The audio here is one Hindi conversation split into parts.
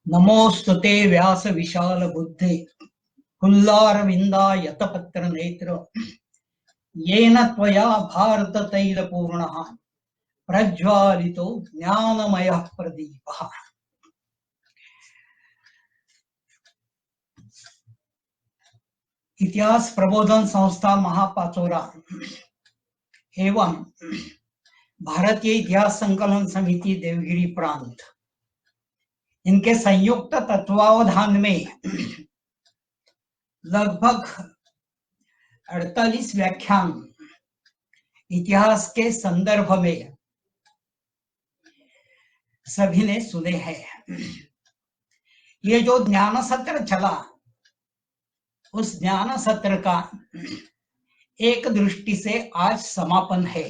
नमोस्तुते व्यास विशाल बुद्धे हुल्लारविन्दायतपत्र नेत्र येन त्वया भारत तैल पूर्णः प्रज्वालितो ज्ञानमयः प्रदीपः। इतिहास प्रबोधन संस्था महापाचोरा एवं भारतीय इतिहास संकलन समिति देवगिरी प्रांत, इनके संयुक्त तत्वावधान में लगभग 48 व्याख्यान इतिहास के संदर्भ में सभी ने सुने हैं। ये जो ज्ञान सत्र चला, उस ज्ञान सत्र का एक दृष्टि से आज समापन है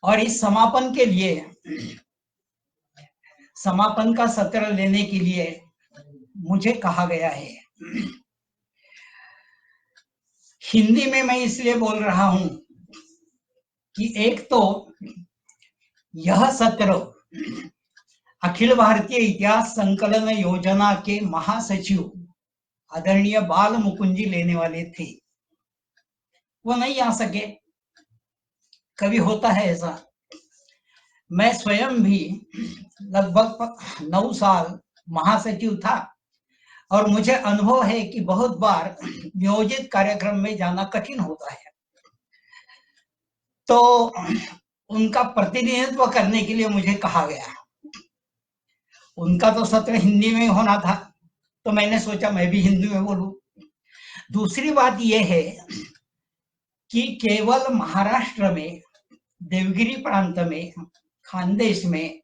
और इस समापन के लिए, समापन का सत्र लेने के लिए मुझे कहा गया है। हिंदी में मैं इसलिए बोल रहा हूं कि एक तो यह सत्र अखिल भारतीय इतिहास संकलन योजना के महासचिव आदरणीय बाल मुकुंद जी लेने वाले थे, वो नहीं आ सके। कभी होता है ऐसा। मैं स्वयं भी लगभग 9 साल महासचिव था और मुझे अनुभव है कि बहुत बार नियोजित कार्यक्रम में जाना कठिन होता है। तो उनका प्रतिनिधित्व करने के लिए मुझे कहा गया। उनका तो सत्र हिंदी में होना था, तो मैंने सोचा मैं भी हिंदी में बोलूं। दूसरी बात यह है कि केवल महाराष्ट्र में, देवगिरी प्रांत में, खानदेश में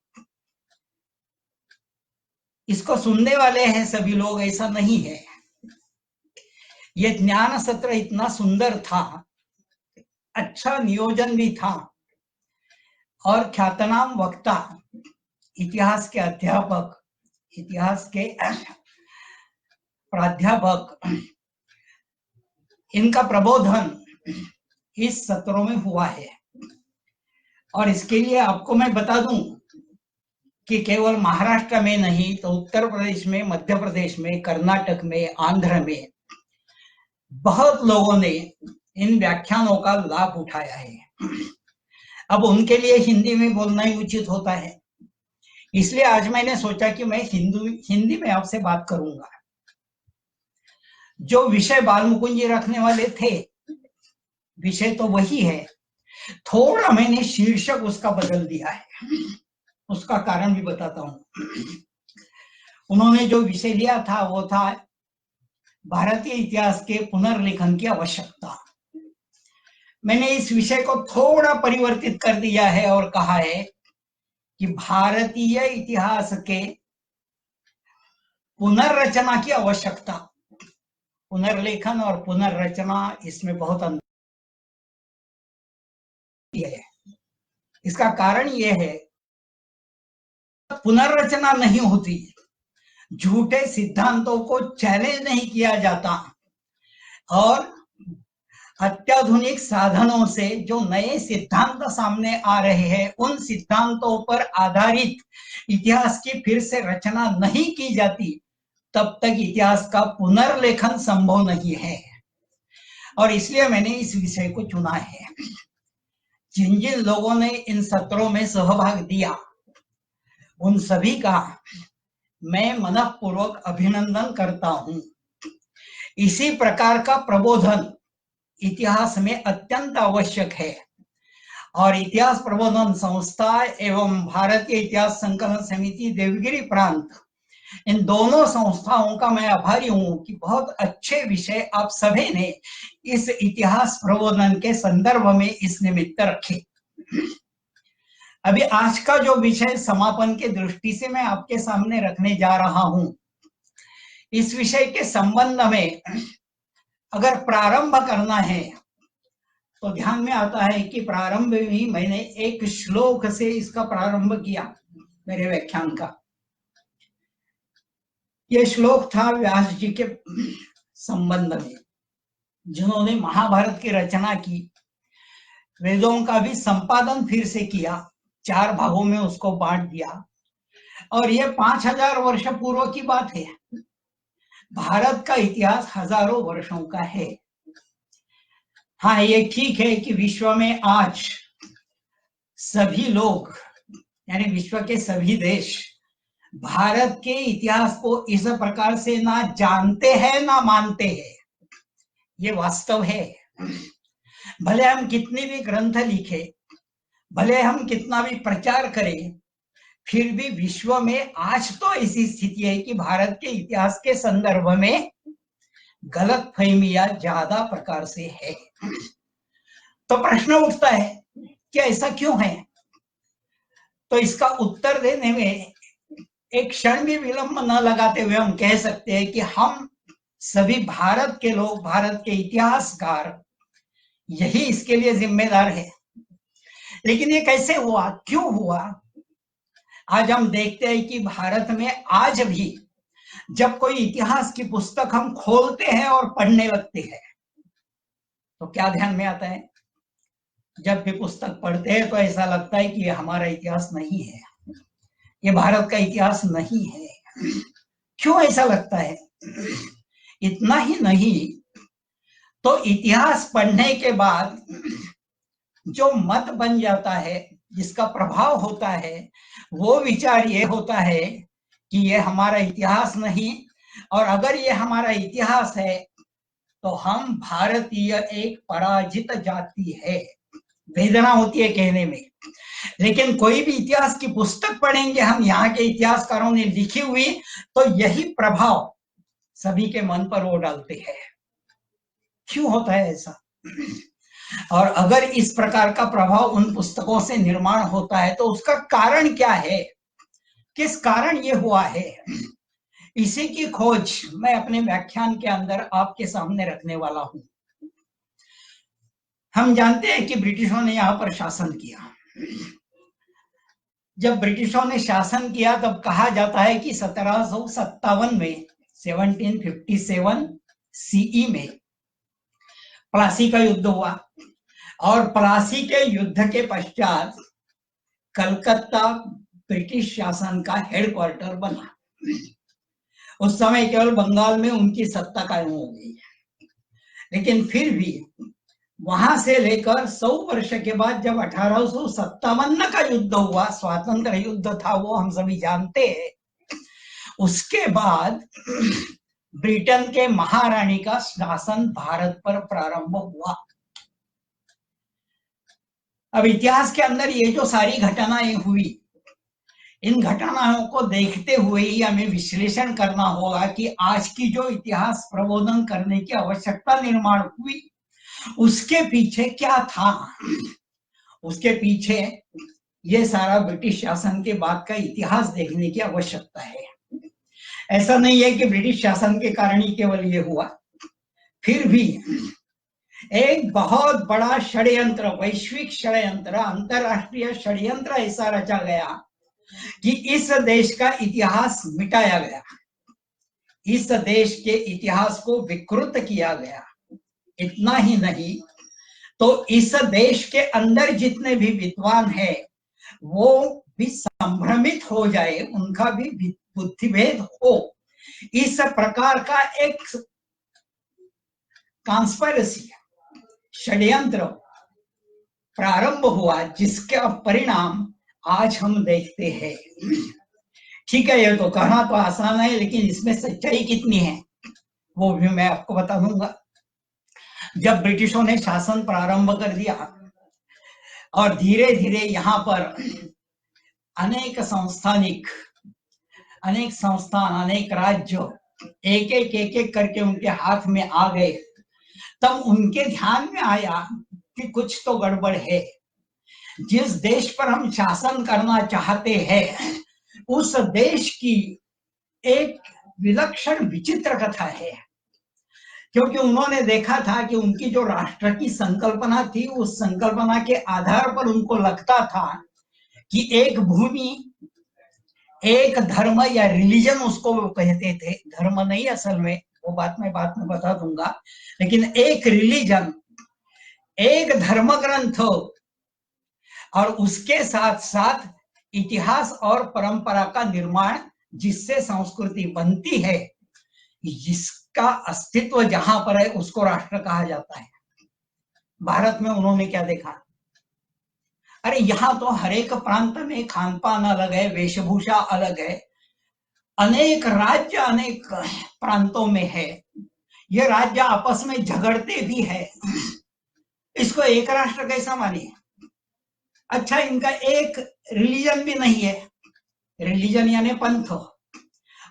इसको सुनने वाले हैं सभी लोग, ऐसा नहीं है। ये ज्ञान सत्र इतना सुंदर था, अच्छा नियोजन भी था और ख्यातनाम वक्ता, इतिहास के अध्यापक, इतिहास के प्राध्यापक, इनका प्रबोधन इस सत्रों में हुआ है। और इसके लिए आपको मैं बता दूं कि केवल महाराष्ट्र में नहीं तो उत्तर प्रदेश में, मध्य प्रदेश में, कर्नाटक में, आंध्र में बहुत लोगों ने इन व्याख्यानों का लाभ उठाया है। अब उनके लिए हिंदी में बोलना ही उचित होता है, इसलिए आज मैंने सोचा कि मैं हिंदी में आपसे बात करूंगा। जो विषय बाल मुकुंद जी रखने वाले थे, विषय तो वही है, थोड़ा मैंने शीर्षक उसका बदल दिया है। उसका कारण भी बताता हूं। उन्होंने जो विषय लिया था वो था भारतीय इतिहास के पुनर्लेखन की आवश्यकता। मैंने इस विषय को थोड़ा परिवर्तित कर दिया है और कहा है कि भारतीय इतिहास के पुनर्रचना की आवश्यकता। पुनर्लेखन और पुनर्रचना, इसमें बहुत अंतर है। इसका कारण यह है, पुनर्रचना नहीं होती, झूठे सिद्धांतों को चैलेंज नहीं किया जाता और अत्याधुनिक साधनों से जो नए सिद्धांत सामने आ रहे हैं, उन सिद्धांतों पर आधारित इतिहास की फिर से रचना नहीं की जाती, तब तक इतिहास का पुनर्लेखन संभव नहीं है। और इसलिए मैंने इस विषय को चुना है। जिन जिन लोगों ने इन सत्रों में सहभाग दिया, उन सभी का मैं मनपूर्वक अभिनंदन करता हूं। इसी प्रकार का प्रबोधन इतिहास में अत्यंत आवश्यक है और इतिहास प्रबोधन संस्था एवं भारतीय इतिहास संकलन समिति देवगिरी प्रांत, इन दोनों संस्थाओं का मैं आभारी हूं कि बहुत अच्छे विषय आप सभी ने इस इतिहास प्रबोधन के संदर्भ में इस निमित्त रखे। अभी आज का जो विषय समापन के दृष्टि से मैं आपके सामने रखने जा रहा हूं, इस विषय के संबंध में अगर प्रारंभ करना है तो ध्यान में आता है कि प्रारंभ में ही मैंने एक श्लोक से इसका प्रारंभ किया मेरे व्याख्यान का। यह श्लोक था व्यास जी के संबंध में, जिन्होंने महाभारत की रचना की, वेदों का भी संपादन फिर से किया, 4 भागों में उसको बांट दिया और ये 5000 वर्ष पूर्व की बात है। भारत का इतिहास हजारों वर्षों का है। हाँ, ये ठीक है कि विश्व में आज सभी लोग यानी विश्व के सभी देश भारत के इतिहास को इस प्रकार से ना जानते हैं ना मानते हैं, ये वास्तव है। भले हम कितने भी ग्रंथ लिखे, भले हम कितना भी प्रचार करें, फिर भी विश्व में आज तो ऐसी स्थिति है कि भारत के इतिहास के संदर्भ में गलत फहमियां ज्यादा प्रकार से है। तो प्रश्न उठता है कि ऐसा क्यों है? तो इसका उत्तर देने में एक क्षण भी विलंब न लगाते हुए हम कह सकते हैं कि हम सभी भारत के लोग, भारत के इतिहासकार यही इसके लिए जिम्मेदार है। लेकिन ये कैसे हुआ, क्यों हुआ? आज हम देखते हैं कि भारत में आज भी जब कोई इतिहास की पुस्तक हम खोलते हैं और पढ़ने लगते हैं तो क्या ध्यान में आता है? जब भी पुस्तक पढ़ते हैं तो ऐसा लगता है कि ये हमारा इतिहास नहीं है, ये भारत का इतिहास नहीं है। क्यों ऐसा लगता है? इतना ही नहीं, तो इतिहास पढ़ने के बाद जो मत बन जाता है, जिसका प्रभाव होता है, वो विचार ये होता है कि ये हमारा इतिहास नहीं, और अगर ये हमारा इतिहास है तो हम भारतीय एक पराजित जाति है। वेदना होती है कहने में, लेकिन कोई भी इतिहास की पुस्तक पढ़ेंगे हम, यहाँ के इतिहासकारों ने लिखी हुई, तो यही प्रभाव सभी के मन पर वो डालते हैं। क्यों होता है ऐसा? और अगर इस प्रकार का प्रभाव उन पुस्तकों से निर्माण होता है तो उसका कारण क्या है, किस कारण ये हुआ है, इसी की खोज मैं अपने व्याख्यान के अंदर आपके सामने रखने वाला हूं। हम जानते हैं कि ब्रिटिशों ने यहाँ पर शासन किया। जब ब्रिटिशों ने शासन किया तब कहा जाता है कि 1757 में 1757 सीई में प्लासी का युद्ध हुआ, और प्लासी के युद्ध के पश्चात कलकत्ता ब्रिटिश शासन का हेडक्वार्टर बना। उस समय केवल बंगाल में उनकी सत्ता कायम हो गई, लेकिन फिर भी वहां से लेकर 100 वर्ष के बाद जब 1857 का युद्ध हुआ, स्वातंत्र युद्ध था, वो हम सभी जानते हैं, उसके बाद ब्रिटेन के महारानी का शासन भारत पर प्रारंभ हुआ। अब इतिहास के अंदर ये जो सारी घटनाएं हुई, इन घटनाओं को देखते हुए ही हमें विश्लेषण करना होगा कि आज की जो इतिहास प्रबोधन करने की आवश्यकता निर्माण हुई, उसके पीछे क्या था। उसके पीछे ये सारा ब्रिटिश शासन के बाद का इतिहास देखने की आवश्यकता है। ऐसा नहीं है कि ब्रिटिश शासन के कारण ही केवल ये हुआ, फिर भी एक बहुत बड़ा षड्यंत्र, वैश्विक षड्यंत्र, अंतरराष्ट्रीय षड्यंत्र ऐसा रचा गया कि इस देश का इतिहास मिटाया गया, इस देश के इतिहास को विकृत किया गया। इतना ही नहीं, तो इस देश के अंदर जितने भी विद्वान हैं वो भी संभ्रमित हो जाए, उनका भी बुद्धिभेद हो, इस प्रकार का एक कॉन्स्पिरेसी, षड्यंत्र प्रारंभ हुआ, जिसका परिणाम आज हम देखते हैं। ठीक है, ये तो कहना तो आसान है, लेकिन इसमें सच्चाई कितनी है वो भी मैं आपको बता दूंगा। जब ब्रिटिशों ने शासन प्रारंभ कर दिया और धीरे धीरे यहाँ पर अनेक संस्थान, अनेक राज्य एक एक करके उनके हाथ में आ गए, तब उनके ध्यान में आया कि कुछ तो गड़बड़ है। जिस देश पर हम शासन करना चाहते हैं उस देश की एक विलक्षण विचित्र कथा है, क्योंकि उन्होंने देखा था कि उनकी जो राष्ट्र की संकल्पना थी, उस संकल्पना के आधार पर उनको लगता था कि एक भूमि, एक धर्म या रिलीजन उसको वो कहते थे, धर्म नहीं असल में, वो बात मैं बाद में बता दूंगा, लेकिन एक रिलीजन, एक धर्म ग्रंथ, और उसके साथ साथ इतिहास और परंपरा का निर्माण जिससे संस्कृति बनती है, जिसका अस्तित्व जहां पर है उसको राष्ट्र कहा जाता है। भारत में उन्होंने क्या देखा? अरे यहाँ तो हर एक प्रांत में खान पान अलग है, वेशभूषा अलग है, अनेक राज्य अनेक प्रांतों में है, ये राज्य आपस में झगड़ते भी है, इसको एक राष्ट्र कैसा मानिए? अच्छा, इनका एक रिलीजन भी नहीं है, रिलीजन यानी पंथ,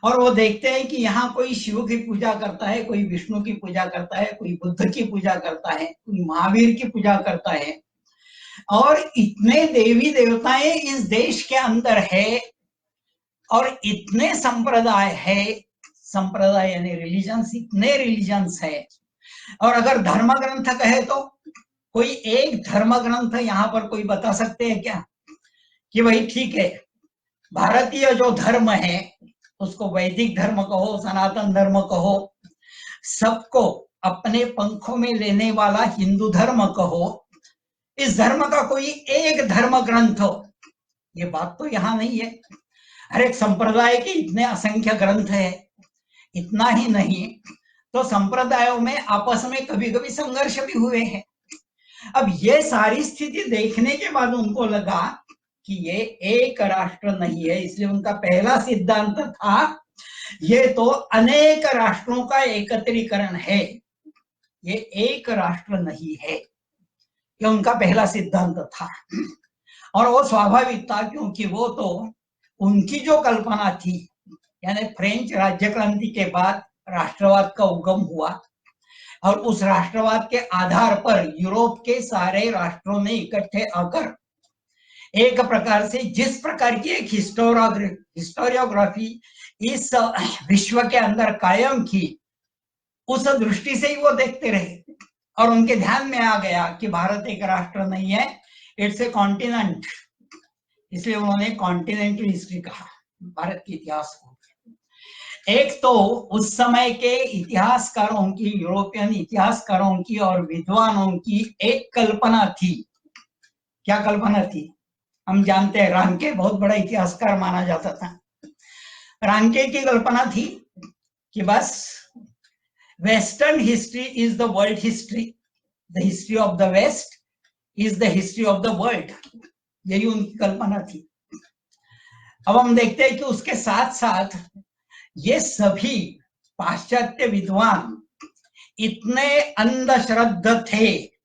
और वो देखते हैं कि यहाँ कोई शिव की पूजा करता है, कोई विष्णु की पूजा करता है, कोई बुद्ध की पूजा करता है, कोई महावीर की पूजा करता है, और इतने देवी देवताएं इस देश के अंदर है और इतने संप्रदाय है, संप्रदाय यानी रिलीजन्स, इतने रिलीजन्स है। और अगर धर्म ग्रंथ कहे तो कोई एक धर्म ग्रंथ यहाँ पर कोई बता सकते हैं क्या कि भाई ठीक है, भारतीय जो धर्म है उसको वैदिक धर्म कहो, सनातन धर्म कहो, सबको अपने पंखों में लेने वाला हिंदू धर्म कहो, इस धर्म का कोई एक धर्म ग्रंथ हो, ये बात तो यहाँ नहीं है। हर एक संप्रदाय के इतने असंख्य ग्रंथ है, इतना ही नहीं तो संप्रदायों में आपस में कभी कभी संघर्ष भी हुए हैं। अब ये सारी स्थिति देखने के बाद उनको लगा कि ये एक राष्ट्र नहीं है, इसलिए उनका पहला सिद्धांत था ये तो अनेक राष्ट्रों का एकत्रीकरण है, ये एक राष्ट्र नहीं है, ये उनका पहला सिद्धांत था। और वो स्वाभाविक था क्योंकि वो तो उनकी जो कल्पना थी, यानी फ्रेंच राज्य क्रांति के बाद राष्ट्रवाद का उगम हुआ और उस राष्ट्रवाद के आधार पर यूरोप के सारे राष्ट्रों ने इकट्ठे आकर एक प्रकार से जिस प्रकार की एक हिस्टोरियोग्राफी इस विश्व के अंदर कायम की, उस दृष्टि से ही वो देखते रहे और उनके ध्यान में आ गया कि भारत एक राष्ट्र नहीं है, इट्स ए कॉन्टिनेंट, इसलिए उन्होंने कॉन्टिनेंटल हिस्ट्री कहा भारत के इतिहास को। एक तो उस समय के इतिहासकारों की, यूरोपियन इतिहासकारों की और विद्वानों की एक कल्पना थी। क्या कल्पना थी? हम जानते हैं रांके बहुत बड़ा इतिहासकार माना जाता था। रांके की कल्पना थी कि बस western history is the world history, the history of the west is the history of the world, यही उनकी कल्पना थी। अब हम देखते हैं कि उसके साथ साथ ये सभी पाश्चात्य विद्वान इतने अंधश्रद्ध थे,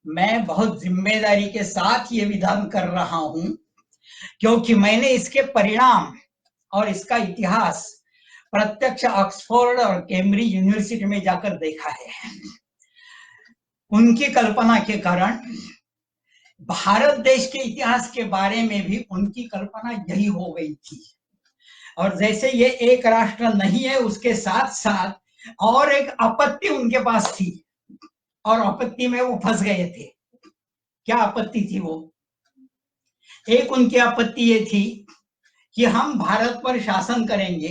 मैं बहुत जिम्मेदारी के साथ ये विधान कर रहा हूं क्योंकि मैंने इसके परिणाम और इसका इतिहास प्रत्यक्ष ऑक्सफोर्ड और कैम्ब्रिज यूनिवर्सिटी में जाकर देखा है। उनकी कल्पना के कारण भारत देश के इतिहास के बारे में भी उनकी कल्पना यही हो गई थी। और जैसे ये एक राष्ट्र नहीं है, उसके साथ साथ और एक आपत्ति उनके पास थी और आपत्ति में वो फंस गए थे। क्या आपत्ति थी वो? एक उनकी आपत्ति ये थी कि हम भारत पर शासन करेंगे,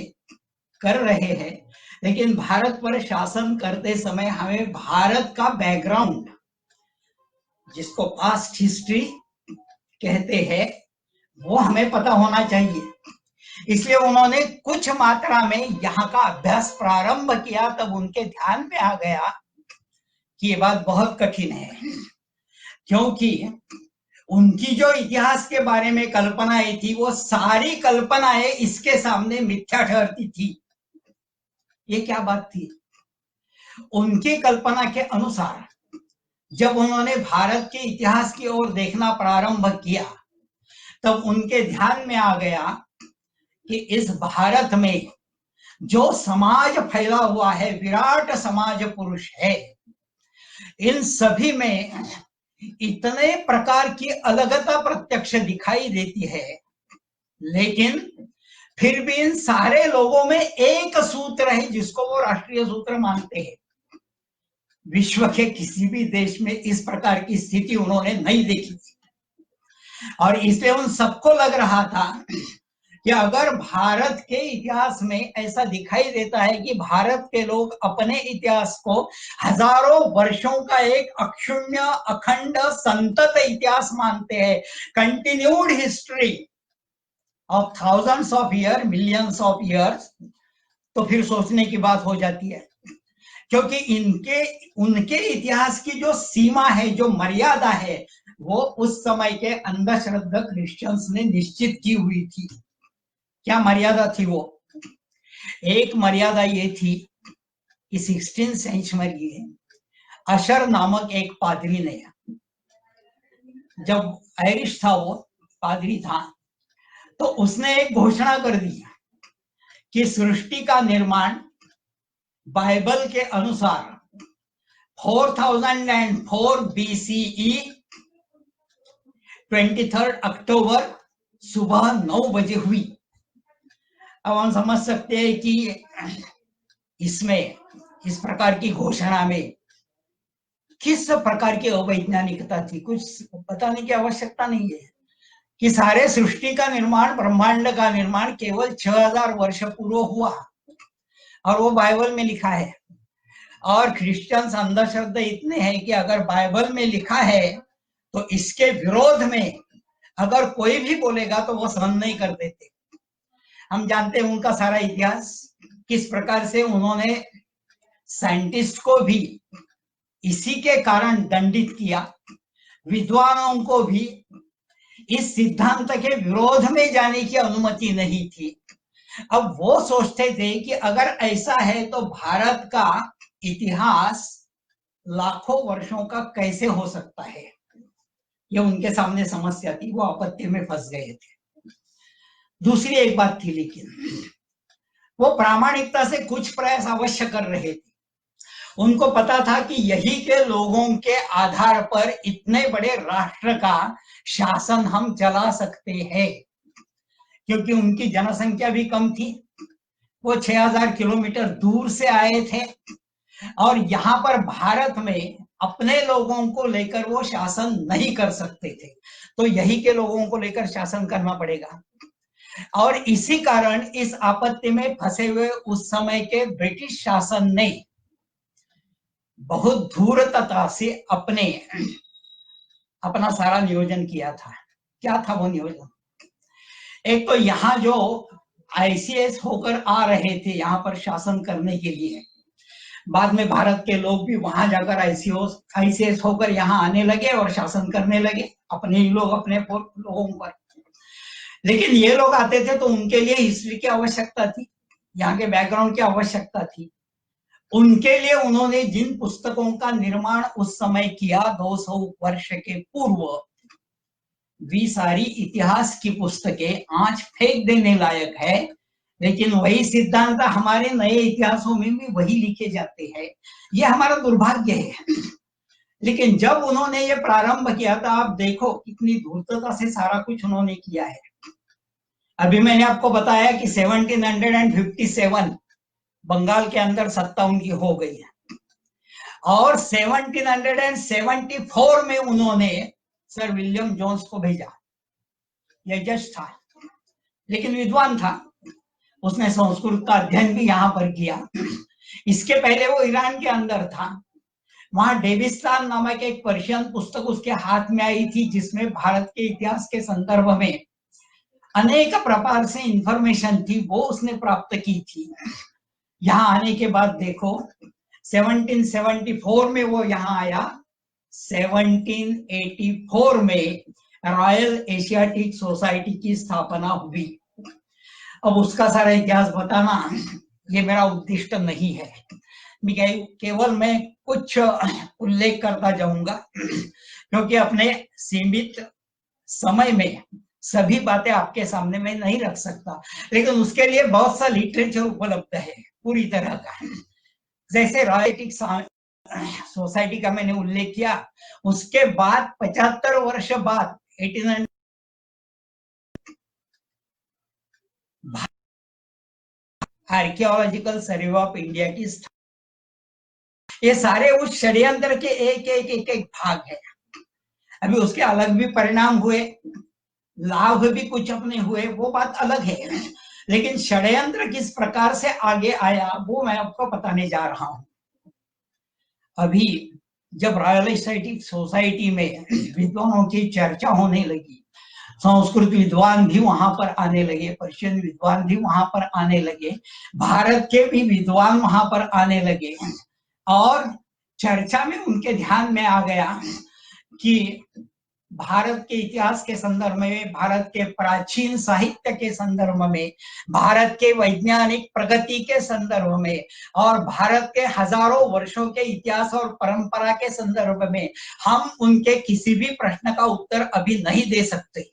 कर रहे हैं, लेकिन भारत पर शासन करते समय हमें भारत का बैकग्राउंड, जिसको पास्ट हिस्ट्री कहते हैं, वो हमें पता होना चाहिए। इसलिए उन्होंने कुछ मात्रा में यहाँ का अभ्यास प्रारंभ किया। तब उनके ध्यान में आ गया कि ये बात बहुत कठिन है, क्योंकि उनकी जो इतिहास के बारे में कल्पनाएं थी वो सारी कल्पनाएं इसके सामने मिथ्या ठहरती थी। ये क्या बात थी? उनकी कल्पना के अनुसार जब उन्होंने भारत के इतिहास की ओर देखना प्रारंभ किया तब उनके ध्यान में आ गया कि इस भारत में जो समाज फैला हुआ है, विराट समाज पुरुष है, इन सभी में इतने प्रकार की अलगता प्रत्यक्ष दिखाई देती है, लेकिन फिर भी इन सारे लोगों में एक सूत्र है जिसको वो राष्ट्रीय सूत्र मानते हैं। विश्व के किसी भी देश में इस प्रकार की स्थिति उन्होंने नहीं देखी थी और इसलिए उन सबको लग रहा था कि अगर भारत के इतिहास में ऐसा दिखाई देता है कि भारत के लोग अपने इतिहास को हजारों वर्षों का एक अक्षुण्य, अखंड, संतत इतिहास मानते हैं, continued history, of thousands of year, millions of years, तो फिर सोचने की बात हो जाती है। क्योंकि इनके उनके इतिहास की जो सीमा है, जो मर्यादा है, वो उस समय के अंधश्रद्धा क्रिश्चियंस ने निश्चित की हुई थी। क्या मर्यादा थी वो? एक मर्यादा ये थी कि 16th सेंचुरी में अशर नामक एक पादरी ने, जब आयरिश था, वो पादरी था, तो उसने एक घोषणा कर दी कि सृष्टि का निर्माण बाइबल के अनुसार 4004 BCE 23 अक्टूबर सुबह 9 बजे हुई। अब हम समझ सकते हैं कि इसमें, इस प्रकार की घोषणा में किस प्रकार की अवैज्ञानिकता थी, कुछ बताने की आवश्यकता नहीं है कि सारे सृष्टि का निर्माण, ब्रह्मांड का निर्माण केवल 6000 वर्ष पूर्व हुआ, और वो बाइबल में लिखा है। और क्रिश्चियंस अंधश्रद्धा इतने हैं कि अगर बाइबल में लिखा है तो इसके विरोध में अगर कोई भी बोलेगा तो वो सहन नहीं कर देते। हम जानते हैं उनका सारा इतिहास, किस प्रकार से उन्होंने साइंटिस्ट को भी इसी के कारण दंडित किया, विद्वानों को भी इस सिद्धांत के विरोध में जाने की अनुमति नहीं थी। अब वो सोचते थे कि अगर ऐसा है तो भारत का इतिहास लाखों वर्षों का कैसे हो सकता है, ये उनके सामने समस्या थी, वो आपत्ति में फंस गए थे। दूसरी एक बात थी, लेकिन वो प्रामाणिकता से कुछ प्रयास अवश्य कर रहे थे। उनको पता था कि यही के लोगों के आधार पर इतने बड़े राष्ट्र का शासन हम चला सकते हैं, क्योंकि उनकी जनसंख्या भी कम थी, वो 6000 किलोमीटर दूर से आए थे, और यहाँ पर भारत में अपने लोगों को लेकर वो शासन नहीं कर सकते थे, तो यही के लोगों को लेकर शासन करना पड़ेगा। और इसी कारण इस आपत्ति में फंसे हुए उस समय के ब्रिटिश शासन ने बहुत धूर्तता से अपना सारा नियोजन किया था। क्या था वो नियोजन? एक तो यहाँ जो ICS होकर आ रहे थे यहाँ पर शासन करने के लिए, बाद में भारत के लोग भी वहां जाकर ICS होकर यहाँ आने लगे और शासन करने लगे, अपने ही लोग अपने लोगों पर। लेकिन ये लोग आते थे तो उनके लिए हिस्ट्री की आवश्यकता थी, यहाँ के बैकग्राउंड की आवश्यकता थी। उनके लिए उन्होंने जिन पुस्तकों का निर्माण उस समय किया 200 वर्ष के पूर्व, वी सारी इतिहास की पुस्तकें आज फेंक देने लायक है, लेकिन वही सिद्धांत हमारे नए इतिहासों में भी वही लिखे जाते हैं। ये हमारा दुर्भाग्य है। लेकिन जब उन्होंने ये प्रारंभ किया था, आप देखो कितनी धूर्तता से सारा कुछ उन्होंने किया है। अभी मैंने आपको बताया कि 1757 बंगाल के अंदर सत्ता उनकी हो गई है, और 1774 में उन्होंने सर विलियम जोन्स को भेजा। यह जज था, लेकिन विद्वान था, उसने संस्कृत का अध्ययन भी यहाँ पर किया। इसके पहले वो ईरान के अंदर था, वहां डेविस्तान नामक एक पर्शियन पुस्तक उसके हाथ में आई थी, जिसमें भारत के इतिहास के संदर्भ में अनेक प्रकार से इंफॉर्मेशन थी, वो उसने प्राप्त की थी। यहाँ आने के बाद देखो 1774 में वो यहाँ आया, 1784 में रॉयल एशियाटिक सोसाइटी की स्थापना हुई। अब उसका सारा इतिहास बताना ये मेरा उद्दिष्ट नहीं है, केवल मैं कुछ उल्लेख करता जाऊंगा, क्योंकि अपने सीमित समय में सभी बातें आपके सामने मैं नहीं रख सकता, लेकिन उसके लिए बहुत सा लिटरेचर उपलब्ध है पूरी तरह का। जैसे रॉयल सोसाइटी का मैंने उल्लेख किया, उसके बाद 75 वर्ष बाद 1800 आर्कियोलॉजिकल सर्वे ऑफ इंडिया की, ये सारे उस षड्यंत्र के एक भाग है। अभी उसके अलग भी परिणाम हुए, लाभ भी कुछ अपने हुए, वो बात अलग है, लेकिन षड्यंत्र किस प्रकार से आगे आया वो मैं आपको बताने जा रहा हूं। अभी जब रॉयल एशियाटिक सोसाइटी में विद्वानों की चर्चा होने लगी, संस्कृत विद्वान भी वहां पर आने लगे, पर्शियन विद्वान भी वहां पर आने लगे, भारत के भी विद्वान वहां पर आने लगे। और चर्चा में उनके ध्यान में आ गया कि भारत के इतिहास के संदर्भ में, भारत के प्राचीन साहित्य के संदर्भ में, भारत के वैज्ञानिक प्रगति के संदर्भ में और भारत के हजारों वर्षों के इतिहास और परंपरा के संदर्भ में हम उनके किसी भी प्रश्न का उत्तर अभी नहीं दे सकते।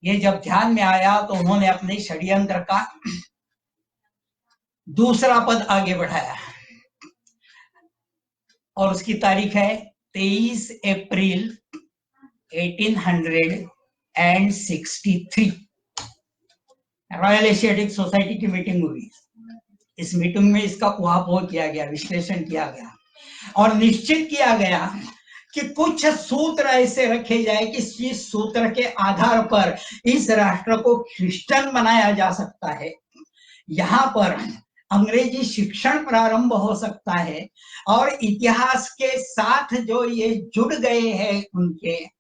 ये जब ध्यान में आया तो उन्होंने अपने षड्यंत्र का दूसरा पद आगे बढ़ाया और उसकी तारीख है 23 अप्रैल 1863। रॉयल एशियाटिक सोसाइटी की मीटिंग हुई। इस मीटिंग में इसका ऊहापोह किया गया, विश्लेषण किया गया और निश्चित किया गया कि कुछ सूत्र ऐसे रखे जाए कि इस सूत्र के आधार पर इस राष्ट्र को क्रिश्चियन बनाया जा सकता है, यहाँ पर अंग्रेजी शिक्षण प्रारंभ हो सकता है और इतिहास के साथ जो ये जुड़ गए हैं उनके,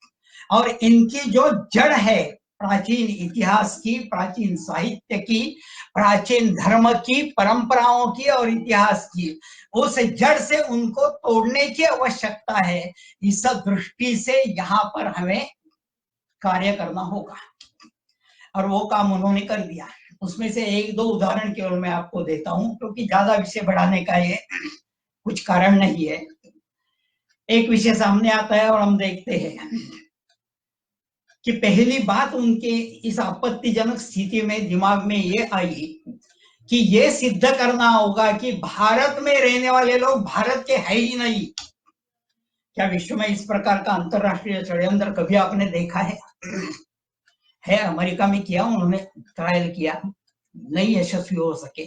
और इनकी जो जड़ है प्राचीन इतिहास की, प्राचीन साहित्य की, प्राचीन धर्म की, परंपराओं की और इतिहास की, उस जड़ से उनको तोड़ने की आवश्यकता है। इस दृष्टि से यहाँ पर हमें कार्य करना होगा और वो काम उन्होंने कर दिया। उसमें से एक दो उदाहरण केवल मैं आपको देता हूं, क्योंकि ज्यादा विषय बढ़ाने का ये कुछ कारण नहीं है। एक विषय सामने आता है और हम देखते हैं कि पहली बात उनके इस आपत्तिजनक स्थिति में दिमाग में ये आई कि ये सिद्ध करना होगा कि भारत में रहने वाले लोग भारत के है ही नहीं। क्या विश्व में इस प्रकार का अंतरराष्ट्रीय षड्यंत्र कभी आपने देखा है? अमेरिका में किया, उन्होंने ट्रायल किया, नहीं यशस्वी हो सके,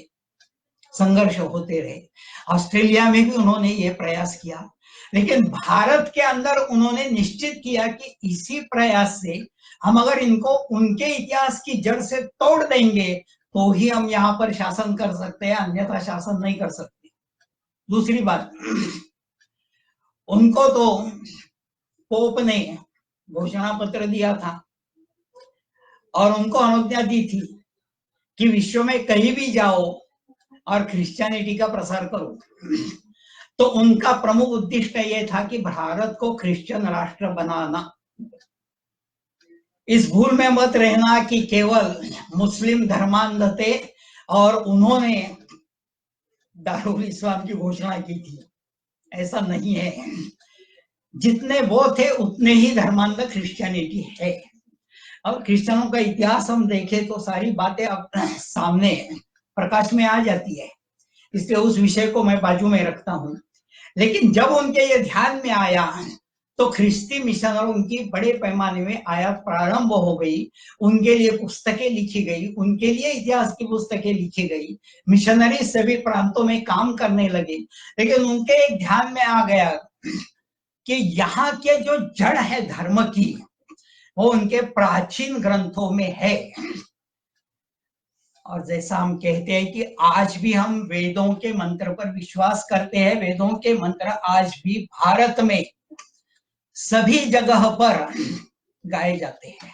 संघर्ष होते रहे। ऑस्ट्रेलिया में भी उन्होंने ये प्रयास किया, लेकिन भारत के अंदर उन्होंने निश्चित किया कि इसी प्रयास से हम अगर इनको उनके इतिहास की जड़ से तोड़ देंगे तो ही हम यहाँ पर शासन कर सकते हैं, अन्यथा शासन नहीं कर सकते। दूसरी बात, उनको तो पोप ने घोषणा पत्र दिया था और उनको अनुज्ञा दी थी कि विश्व में कहीं भी जाओ और क्रिश्चियनिटी का प्रसार करो। तो उनका प्रमुख उद्देश्य ये था कि भारत को क्रिश्चियन राष्ट्र बनाना। इस भूल में मत रहना कि केवल मुस्लिम धर्मांध थे और उन्होंने दारुल इस्लाम की घोषणा की थी, ऐसा नहीं है। जितने वो थे उतने ही धर्मांध क्रिश्चियनिटी है। और क्रिश्चियनों का इतिहास हम देखें तो सारी बातें अब सामने प्रकाश में आ जाती है, इसलिए उस विषय को मैं बाजू में रखता हूं। लेकिन जब उनके ये ध्यान में आया तो ख्रिस्ती मिशनरों की बड़े पैमाने में आयात प्रारंभ हो गई, उनके लिए पुस्तकें लिखी गई, उनके लिए इतिहास की पुस्तकें लिखी गई, मिशनरी सभी प्रांतों में काम करने लगे। लेकिन उनके एक ध्यान में आ गया कि यहाँ के जो जड़ है धर्म की, वो उनके प्राचीन ग्रंथों में है। और जैसा हम कहते हैं कि आज भी हम वेदों के मंत्र पर विश्वास करते हैं, वेदों के मंत्र आज भी भारत में सभी जगह पर गाए जाते हैं।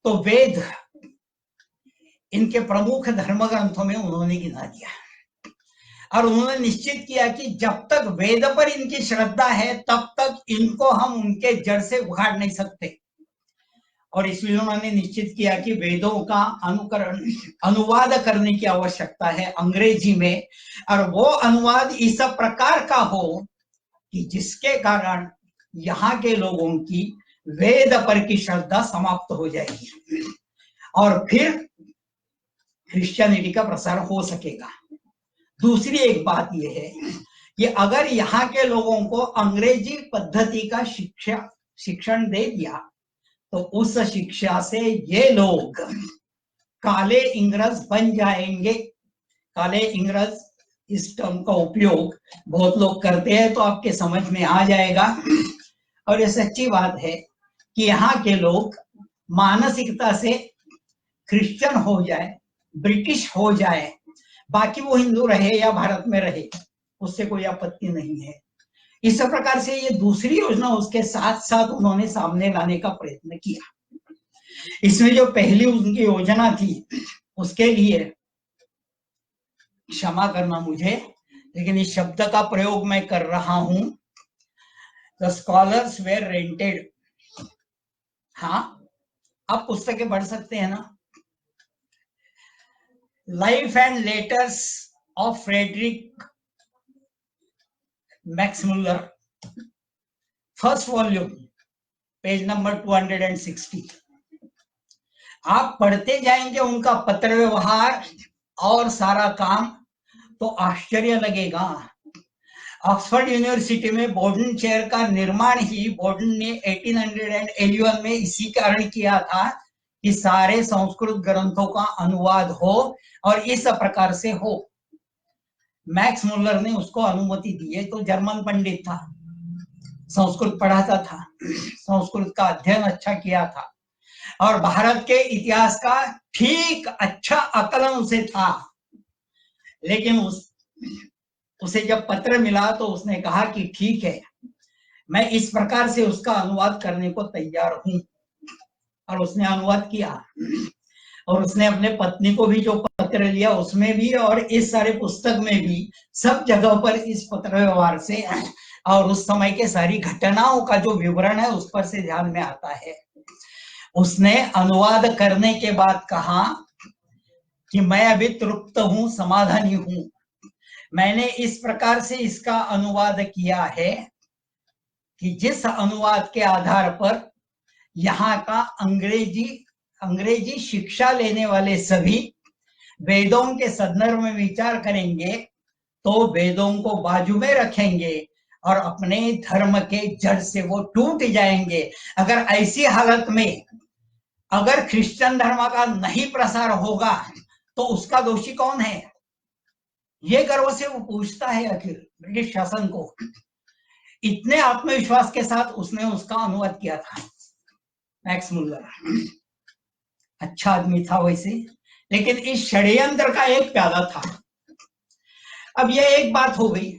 तो वेद इनके प्रमुख धर्म ग्रंथों में उन्होंने गिना दिया और उन्होंने निश्चित किया कि जब तक वेद पर इनकी श्रद्धा है तब तक इनको हम उनके जड़ से उखाड़ नहीं सकते। और इसलिए उन्होंने निश्चित किया कि वेदों का अनुवाद करने की आवश्यकता है अंग्रेजी में, और वो अनुवाद इस प्रकार का हो कि जिसके कारण यहाँ के लोगों की वेद पर की श्रद्धा समाप्त हो जाएगी और फिर क्रिश्चियनिटी का प्रसार हो सकेगा। दूसरी एक बात यह है कि अगर यहाँ के लोगों को अंग्रेजी पद्धति का शिक्षण दे दिया तो उस शिक्षा से ये लोग काले इंग्रज बन जाएंगे। काले इंग्रज इस टर्म का उपयोग बहुत लोग करते हैं, तो आपके समझ में आ जाएगा। और ये सच्ची बात है कि यहाँ के लोग मानसिकता से क्रिश्चियन हो जाए, ब्रिटिश हो जाए, बाकी वो हिंदू रहे या भारत में रहे, उससे कोई आपत्ति नहीं है। इस प्रकार से ये दूसरी योजना उसके साथ साथ उन्होंने सामने लाने का प्रयत्न किया। इसमें जो पहली उनकी योजना थी उसके लिए क्षमा करना मुझे, लेकिन इस शब्द का प्रयोग मैं कर रहा हूं, द स्कॉलर्स वेर रेंटेड। हाँ, आप पुस्तकें पढ़ सकते हैं ना। Life and letters of Friedrich Max Muller, first volume, page number 260। आप पढ़ते जाएंगे उनका पत्र व्यवहार और सारा काम तो आश्चर्य लगेगा। ऑक्सफोर्ड यूनिवर्सिटी में बोर्डन चेयर का निर्माण ही बोर्डन ने 1811 में इसी कारण किया था कि सारे संस्कृत ग्रंथों का अनुवाद हो और इस प्रकार से हो। मैक्स मुलर ने उसको अनुमति दी है। तो जर्मन पंडित था, संस्कृत पढ़ाता था, संस्कृत का अध्ययन अच्छा किया था और भारत के इतिहास का ठीक अच्छा आकलन उसे था। लेकिन उसे जब पत्र मिला तो उसने कहा कि ठीक है, मैं इस प्रकार से उसका अनुवाद करने को तैयार हूं। और उसने अनुवाद किया और उसने अपने पत्नी को भी जो पत्र लिया उसमें भी और इस सारे पुस्तक में भी सब जगह पर इस पत्र व्यवहार से और उस समय के सारी घटनाओं का जो विवरण है उस पर से ध्यान में आता है। उसने अनुवाद करने के बाद कहा कि मैं अभी तृप्त हूं, समाधानी हूं। मैंने इस प्रकार से इसका अनुवाद किया है कि जिस अनुवाद के आधार पर यहाँ का अंग्रेजी शिक्षा लेने वाले सभी वेदों के संदर्भ में विचार करेंगे तो वेदों को बाजू में रखेंगे और अपने धर्म के जड़ से वो टूट जाएंगे। अगर ऐसी हालत में अगर क्रिश्चियन धर्म का नहीं प्रसार होगा तो उसका दोषी कौन है? ये गर्व से वो पूछता है आखिर ब्रिटिश शासन को। इतने आत्मविश्वास के साथ उसने उसका अनुवाद किया था मैक्स मुलर। अच्छा आदमी था वैसे, लेकिन इस षड्यंत्र का एक प्यादा था। अब यह एक बात हो गई,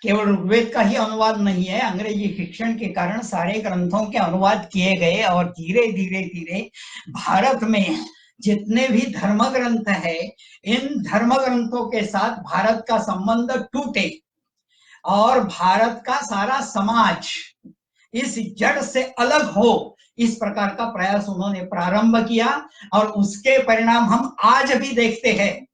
केवल ऋग्वेद का ही अनुवाद नहीं है, अंग्रेजी शिक्षण के कारण सारे ग्रंथों के अनुवाद किए गए और धीरे धीरे भारत में जितने भी धर्म ग्रंथ है, इन धर्म ग्रंथों के साथ भारत का संबंध टूटे और भारत का सारा समाज इस जड़ से अलग हो, इस प्रकार का प्रयास उन्होंने प्रारंभ किया और उसके परिणाम हम आज भी देखते हैं।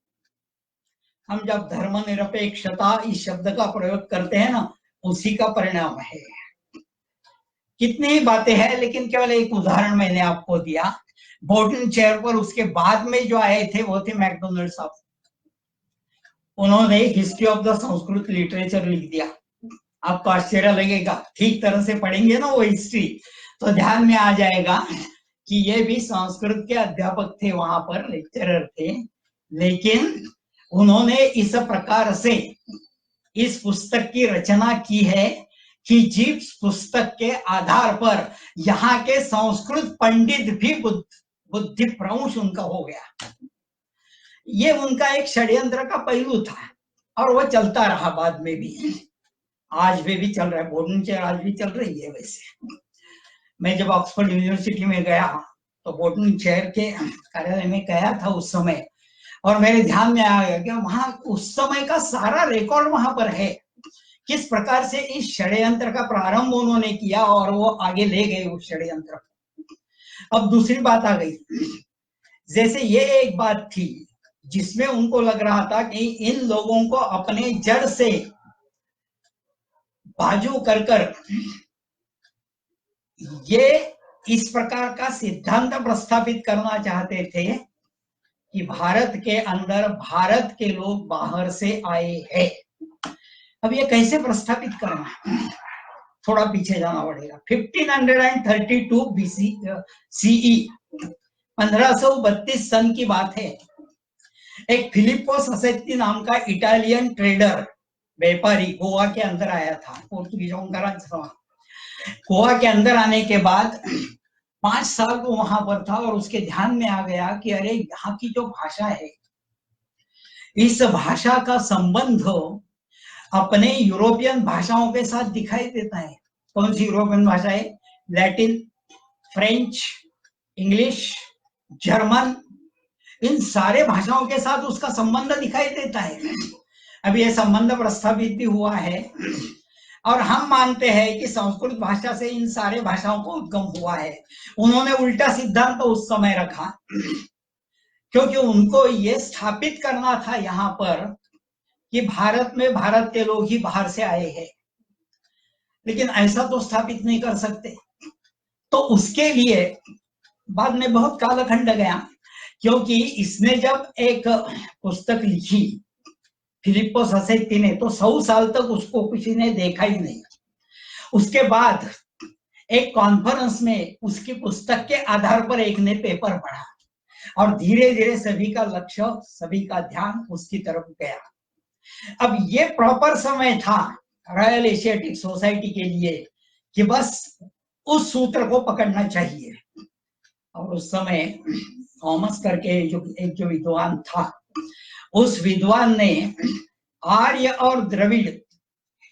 हम जब धर्मनिरपेक्षता इस शब्द का प्रयोग करते हैं ना, उसी का परिणाम है। कितनी ही बातें हैं, लेकिन केवल एक उदाहरण मैंने आपको दिया। बोर्डन चेयर पर उसके बाद में जो आए थे वो थे मैकडोनल्ड साहब। उन्होंने history of the Sanskrit literature लिख दिया। आपको आश्चर्य लगेगा, ठीक तरह से पढ़ेंगे ना वो हिस्ट्री तो ध्यान में आ जाएगा कि ये भी संस्कृत के अध्यापक थे, वहां पर लेक्चरर थे, लेकिन उन्होंने इस प्रकार से इस पुस्तक की रचना की है कि जिस पुस्तक के आधार पर यहाँ के संस्कृत पंडित भी बुद्धि भ्रंश उनका हो गया। ये उनका एक षड्यंत्र का पहलू था और वो चलता रहा बाद में भी, आज भी चल रहा है। बोर्डन चेयर आज भी चल रही है। वैसे मैं जब ऑक्सफोर्ड यूनिवर्सिटी में गया तो बोर्डन चेयर के कार्यालय में गया था उस समय, और मेरे ध्यान में आ गया कि वहां उस समय का सारा रिकॉर्ड वहां पर है, किस प्रकार से इस षड्यंत्र का प्रारंभ उन्होंने किया और वो आगे ले गए उस षड्यंत्र। अब दूसरी बात आ गई, जैसे ये एक बात थी जिसमें उनको लग रहा था कि इन लोगों को अपने जड़ से बाजू कर कर ये इस प्रकार का सिद्धांत प्रस्थापित करना चाहते थे कि भारत के अंदर भारत के लोग बाहर से आए हैं। अब ये कैसे प्रस्थापित करना, थोड़ा पीछे जाना पड़ेगा। 1532 BC CE 1532 सन की बात है। एक फिलिप्पो ससेत्ती नाम का इटालियन ट्रेडर, व्यापारी गोवा के अंदर आया था। पोर्तुगीजों का राज था। गोवा के अंदर आने के बाद 5 साल वो वहां पर था और उसके ध्यान में आ गया कि अरे यहाँ की जो भाषा है, इस भाषा का संबंध अपने यूरोपियन भाषाओं के साथ दिखाई देता है। कौन सी यूरोपियन भाषा है? लैटिन, फ्रेंच, इंग्लिश, जर्मन, इन सारे भाषाओं के साथ उसका संबंध दिखाई देता है। अब यह संबंध प्रस्थापित भी हुआ है और हम मानते हैं कि संस्कृत भाषा से इन सारे भाषाओं को उद्गम हुआ है। उन्होंने उल्टा सिद्धांत तो उस समय रखा क्योंकि उनको ये स्थापित करना था यहाँ पर कि भारत में भारत के लोग ही बाहर से आए हैं, लेकिन ऐसा तो स्थापित नहीं कर सकते। तो उसके लिए बाद में बहुत कालखंड गया, क्योंकि इसने जब एक पुस्तक लिखी फिलिप्पो ससेट्टी ने, तो 100 साल तक उसको किसी ने देखा ही नहीं। उसके बाद एक कॉन्फ्रेंस में उसकी पुस्तक के आधार पर एक ने पेपर पढ़ा और धीरे धीरे सभी का लक्ष्य, सभी का ध्यान उसकी तरफ गया। अब ये प्रॉपर समय था रॉयल एशियाटिक सोसाइटी के लिए कि बस उस सूत्र को पकड़ना चाहिए। और उस समय थॉमस करके जो विद्वान था, उस विद्वान ने आर्य और द्रविड़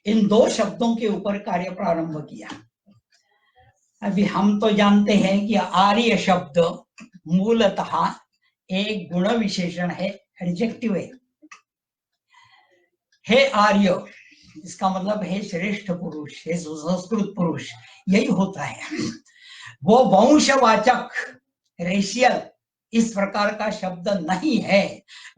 इन दो शब्दों के ऊपर कार्य प्रारंभ किया। अभी हम तो जानते हैं कि आर्य शब्द मूलतः एक गुण विशेषण है, एडजेक्टिव है। हे आर्य, इसका मतलब है श्रेष्ठ पुरुष, है सुसंस्कृत पुरुष, यही होता है। वो वंशवाचक, रेशियल इस प्रकार का शब्द नहीं है।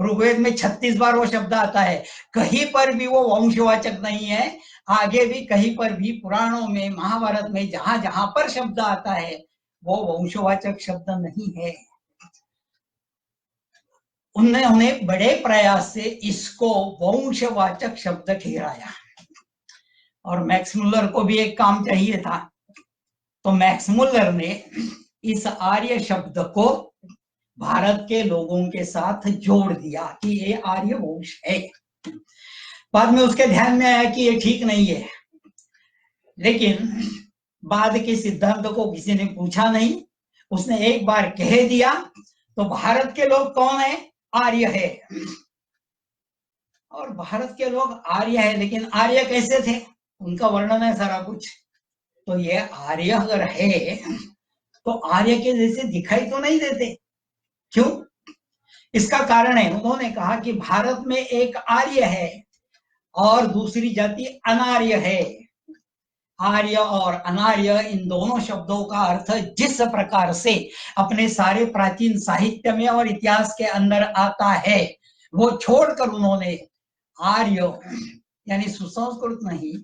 ऋग्वेद में 36 बार वो शब्द आता है, कहीं पर भी वो वंशवाचक नहीं है। आगे भी कहीं पर भी पुराणों में, महाभारत में जहां जहां पर शब्द आता है वो वंशवाचक शब्द नहीं है। उन्होंने बड़े प्रयास से इसको वंशवाचक शब्द ठहराया। और मैक्स मुलर को भी एक काम चाहिए था, तो मैक्स मुलर ने इस आर्य शब्द को भारत के लोगों के साथ जोड़ दिया कि ये आर्य वंश है। बाद में उसके ध्यान में आया कि ये ठीक नहीं है, लेकिन बाद के सिद्धांत को किसी ने पूछा नहीं, उसने एक बार कह दिया। तो भारत के लोग कौन है? आर्य है। और भारत के लोग आर्य है, लेकिन आर्य कैसे थे उनका वर्णन है सारा कुछ। तो ये आर्य अगर है तो आर्य के जैसे दिखाई तो नहीं देते। क्यों? इसका कारण है, उन्होंने कहा कि भारत में एक आर्य है और दूसरी जाति अनार्य है। आर्य और अनार्य इन दोनों शब्दों का अर्थ जिस प्रकार से अपने सारे प्राचीन साहित्य में और इतिहास के अंदर आता है, वो छोड़कर उन्होंने आर्य यानी सुसंस्कृत नहीं,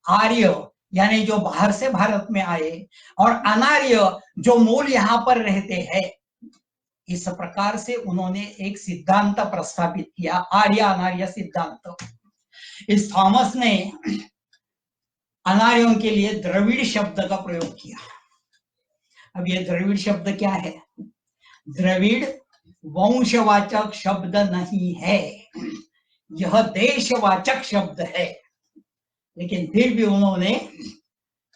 आर्य यानी जो बाहर से भारत में आए, और अनार्य जो मूल यहाँ पर रहते हैं, इस प्रकार से उन्होंने एक सिद्धांत प्रस्तावित किया, आर्य अनार्य सिद्धांत। इस थॉमस ने अनार्यों के लिए द्रविड़ शब्द का प्रयोग किया। अब ये द्रविड़ शब्द क्या है? द्रविड़ वंशवाचक शब्द नहीं है, यह देशवाचक शब्द है। लेकिन फिर भी उन्होंने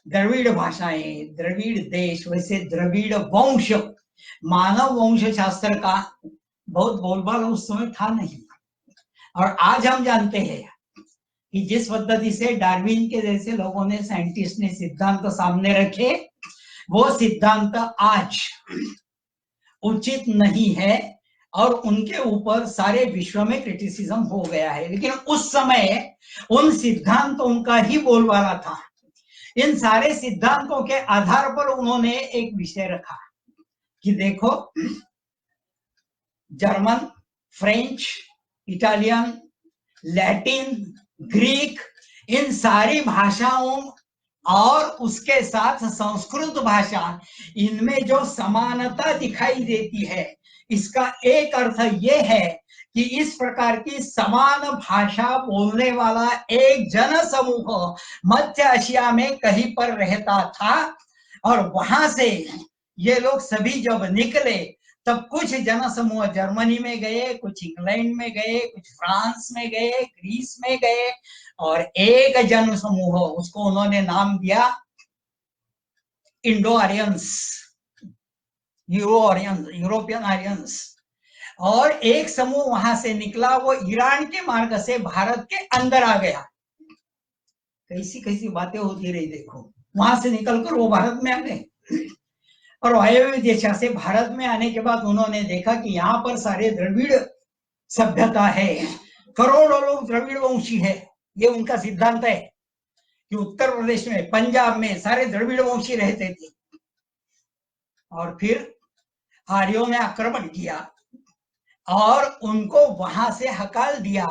द्रविड़ भाषाएं, द्रविड़ देश, वैसे द्रविड़ वंश, मानव वंश शास्त्र का बहुत बोलबाला उस समय था नहीं। और आज हम जानते हैं कि जिस पद्धति से डार्विन के जैसे लोगों ने, साइंटिस्ट ने सिद्धांत सामने रखे, वो सिद्धांत आज उचित नहीं है और उनके ऊपर सारे विश्व में क्रिटिसिज्म हो गया है। लेकिन उस समय उन सिद्धांतों का ही बोलबाला था। इन सारे सिद्धांतों के आधार पर उन्होंने एक विषय रखा कि देखो, German, French, Italian, Latin, Greek, इन सारी भाषाओं और उसके साथ संस्कृत भाषा, इनमें जो समानता दिखाई देती है, इसका एक अर्थ यह है कि इस प्रकार की समान भाषा बोलने वाला एक जन समूह मध्य एशिया में कहीं पर रहता था। और वहां से ये लोग सभी जब निकले, तब कुछ जन समूह जर्मनी में गए, कुछ इंग्लैंड में गए, कुछ फ्रांस में गए, ग्रीस में गए, और एक जन समूह, उसको उन्होंने नाम दिया इंडो आर्यंस, यूरोपियन आर्यंस। और एक समूह वहां से निकला, वो ईरान के मार्ग से भारत के अंदर आ गया। कैसी कैसी बातें होती रही देखो। वहां से निकलकर वो भारत में आ गए, और वायव्य दिशा से भारत में आने के बाद उन्होंने देखा कि यहाँ पर सारे द्रविड़ सभ्यता है, करोड़ों लोग द्रविड़ वंशी है। ये उनका सिद्धांत है कि उत्तर प्रदेश में, पंजाब में सारे द्रविड़ वंशी रहते थे। और फिर आर्यों ने आक्रमण किया और उनको वहां से हकाल दिया,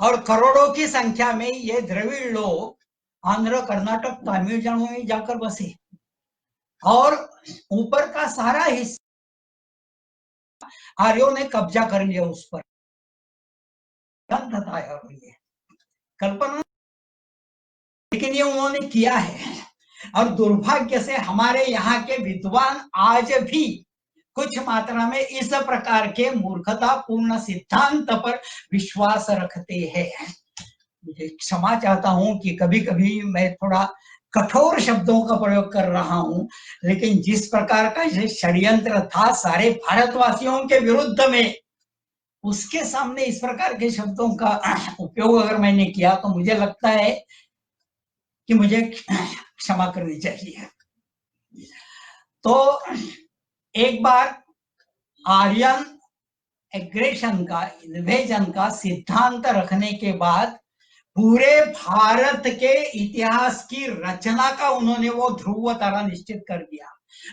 और करोड़ों की संख्या में ये द्रविड़ लोग आंध्र, कर्नाटक, तमिलनाडु में जाकर बसे, और ऊपर का सारा हिस्सा आर्यों ने कब्जा कर लिया उस पर। कल्पना, लेकिन ये उन्होंने किया है। और दुर्भाग्य से हमारे यहाँ के विद्वान आज भी कुछ मात्रा में इस प्रकार के मूर्खतापूर्ण सिद्धांत पर विश्वास रखते हैं। मुझे क्षमा चाहता हूं कि कभी कभी मैं थोड़ा कठोर शब्दों का प्रयोग कर रहा हूं, लेकिन जिस प्रकार का ये षड्यंत्र था सारे भारतवासियों के विरुद्ध में, उसके सामने इस प्रकार के शब्दों का उपयोग अगर मैंने किया तो मुझे लगता है कि मुझे क्षमा करनी चाहिए। तो एक बार आर्यन एग्रेशन का, इन्वेजन का सिद्धांत रखने के बाद पूरे भारत के इतिहास की रचना का उन्होंने वो ध्रुव तारा निश्चित कर दिया,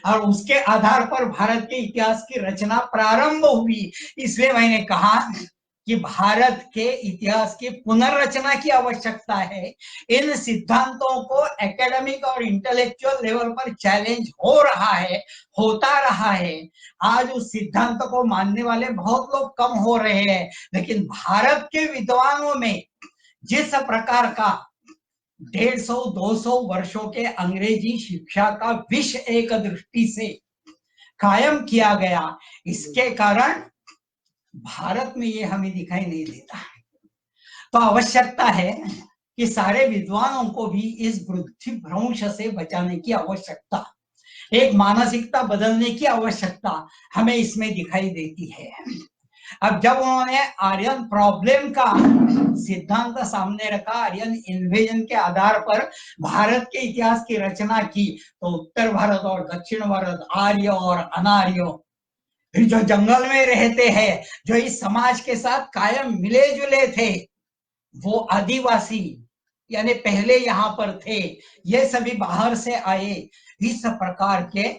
और उसके आधार पर भारत के इतिहास की रचना प्रारंभ हुई। इसलिए मैंने कहा कि भारत के इतिहास की पुनर्रचना की आवश्यकता है। इन सिद्धांतों को एकेडमिक और इंटेलेक्चुअल लेवल पर चैलेंज हो रहा है, होता रहा है। आज उस सिद्धांत को मानने वाले बहुत लोग कम हो रहे हैं, लेकिन भारत के विद्वानों में जिस प्रकार का 150-200 वर्षों के अंग्रेजी शिक्षा का विष एक दृष्टि से कायम किया गया, इसके कारण भारत में ये हमें दिखाई नहीं देता। तो आवश्यकता है कि सारे विद्वानों को भी इस बुद्धि भ्रंश से बचाने की आवश्यकता, एक मानसिकता बदलने की आवश्यकता हमें इसमें दिखाई देती है। अब जब उन्होंने आर्यन प्रॉब्लम का सिद्धांत सामने रखा, आर्यन इन्वेजन के आधार पर भारत के इतिहास की रचना की, तो उत्तर भारत और दक्षिण भारत, आर्य और अनार्य, फिर जो जंगल में रहते हैं, जो इस समाज के साथ कायम मिले जुले थे, वो आदिवासी यानी पहले यहाँ पर थे, ये सभी बाहर से आए। इस प्रकार के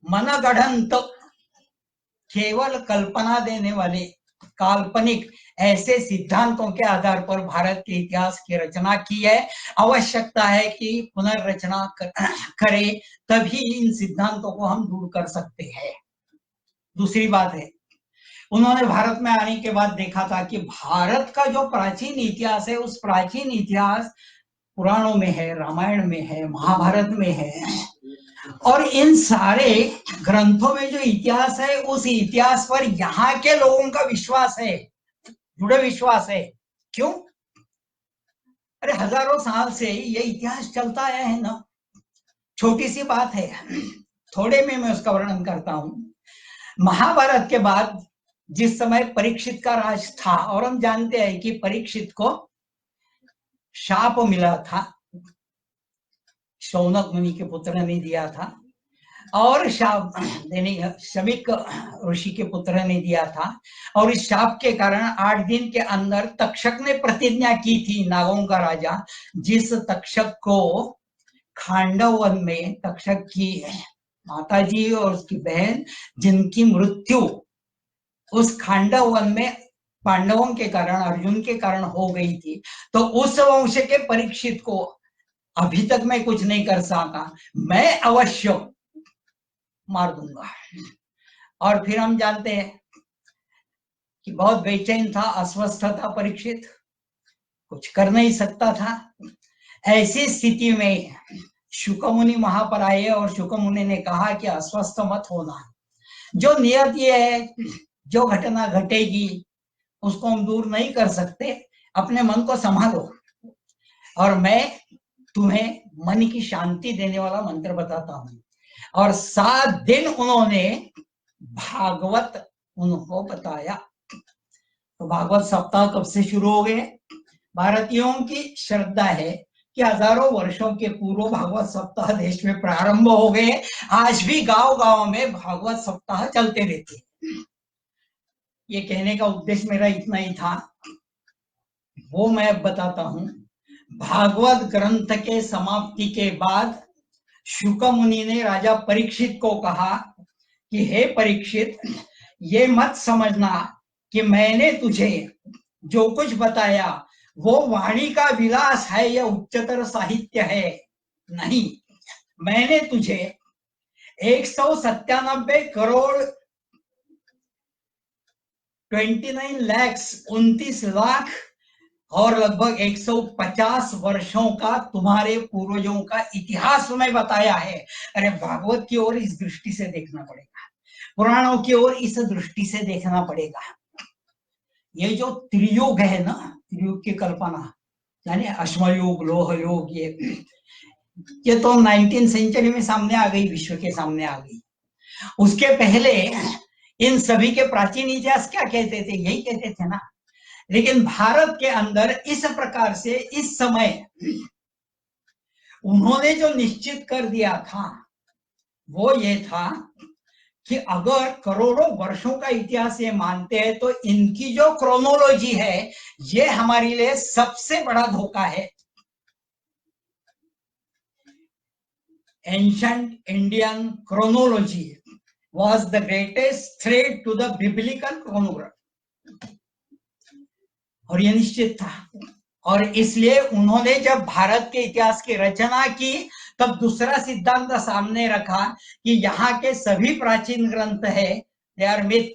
मनगढ़ंत, केवल कल्पना देने वाले काल्पनिक ऐसे सिद्धांतों के आधार पर भारत के इतिहास की रचना की है। आवश्यकता है कि पुनर्रचना करें, तभी इन सिद्धांतों को हम दूर कर सकते हैं। दूसरी बात है, उन्होंने भारत में आने के बाद देखा था कि भारत का जो प्राचीन इतिहास है, उस प्राचीन इतिहास पुराणों में है, रामायण में है, महाभारत में है, और इन सारे ग्रंथों में जो इतिहास है, उस इतिहास पर यहाँ के लोगों का विश्वास है, दृढ़ विश्वास है। क्यों? अरे हजारों साल से ये इतिहास चलता आया है ना। छोटी सी बात है, थोड़े में मैं उसका वर्णन करता हूं। महाभारत के बाद जिस समय परीक्षित का राज था, और हम जानते हैं कि परीक्षित को शाप मिला था, शौनक मुनि के पुत्र ने दिया था, और शाप देने शमीक ऋषि के पुत्र ने दिया था, और इस शाप के कारण 8 दिन के अंदर तक्षक ने प्रतिज्ञा की थी, नागों का राजा, जिस तक्षक को खांडव वन में तक्षक की माताजी और उसकी बहन जिनकी मृत्यु उस खांडव वन में पांडवों के कारण, अर्जुन के कारण हो गई थी, तो उस वंश के परीक्षित को अभी तक मैं कुछ नहीं कर सका, मैं अवश्य मार दूंगा। और फिर हम जानते हैं कि बहुत बेचैन था, अस्वस्थ था परीक्षित, कुछ कर नहीं सकता था। ऐसी स्थिति में शुक मुनि वहां पर आए, और शुक मुनि ने कहा कि अस्वस्थ मत होना, जो नियत ये है, जो घटना घटेगी उसको हम दूर नहीं कर सकते, अपने मन को संभालो, और मैं तुम्हें मन की शांति देने वाला मंत्र बताता हूं। और 7 दिन उन्होंने भागवत उनको बताया। तो भागवत सप्ताह कब से शुरू हो गए? भारतीयों की श्रद्धा है कि हजारों वर्षों के पूर्व भागवत सप्ताह देश में प्रारंभ हो गए। आज भी गांव गांव में भागवत सप्ताह चलते रहते हैं। ये कहने का उद्देश्य मेरा इतना ही था, वो मैं अब बताता हूं। भागवत ग्रंथ के समाप्ति के बाद शुक मुनि ने राजा परीक्षित को कहा कि हे परीक्षित, ये मत समझना कि मैंने तुझे जो कुछ बताया वो वाणी का विलास है या उच्चतर साहित्य है। नहीं, मैंने तुझे 197 करोड़ 29 लाख और लगभग 150 वर्षों का तुम्हारे पूर्वजों का इतिहास तुम्हें बताया है। अरे भागवत की ओर इस दृष्टि से देखना पड़ेगा, पुराणों की ओर इस दृष्टि से देखना पड़ेगा। ये जो त्रियुग है ना, त्रियुग की कल्पना यानी अश्मयुग, लोह युग, ये तो 19वीं सेंचुरी में सामने आ गई, विश्व के सामने आ गई। उसके पहले इन सभी के प्राचीन इतिहास क्या कहते थे? यही कहते थे ना। लेकिन भारत के अंदर इस प्रकार से इस समय उन्होंने जो निश्चित कर दिया था वो ये था कि अगर करोड़ों वर्षों का इतिहास ये मानते हैं तो इनकी जो क्रोनोलॉजी है ये हमारे लिए सबसे बड़ा धोखा है। Ancient Indian chronology was the greatest threat to the biblical chronography, और ये निश्चित था। और इसलिए उन्होंने जब भारत के इतिहास की रचना की तब दूसरा सिद्धांत सामने रखा कि यहाँ के सभी प्राचीन ग्रंथ है दे आर मिथ,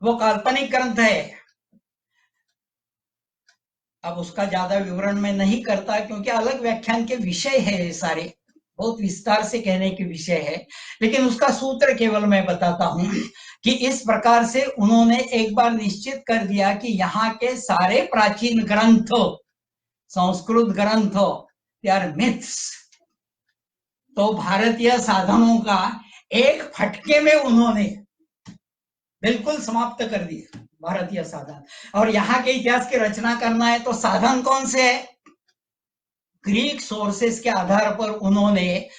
वो काल्पनिक ग्रंथ है। अब उसका ज्यादा विवरण मैं नहीं करता क्योंकि अलग व्याख्यान के विषय है, सारे बहुत विस्तार से कहने के विषय है। लेकिन उसका सूत्र केवल मैं बताता हूं कि इस प्रकार से उन्होंने एक बार निश्चित कर दिया कि यहाँ के सारे प्राचीन ग्रंथ, संस्कृत ग्रंथ, दे आर मिथ्स। तो भारतीय साधनों का एक फटके में उन्होंने बिल्कुल समाप्त कर दिया भारतीय साधन। और यहाँ के इतिहास की रचना करना है तो साधन कौन से है? ग्रीक सोर्सेस के आधार पर उन्होंने,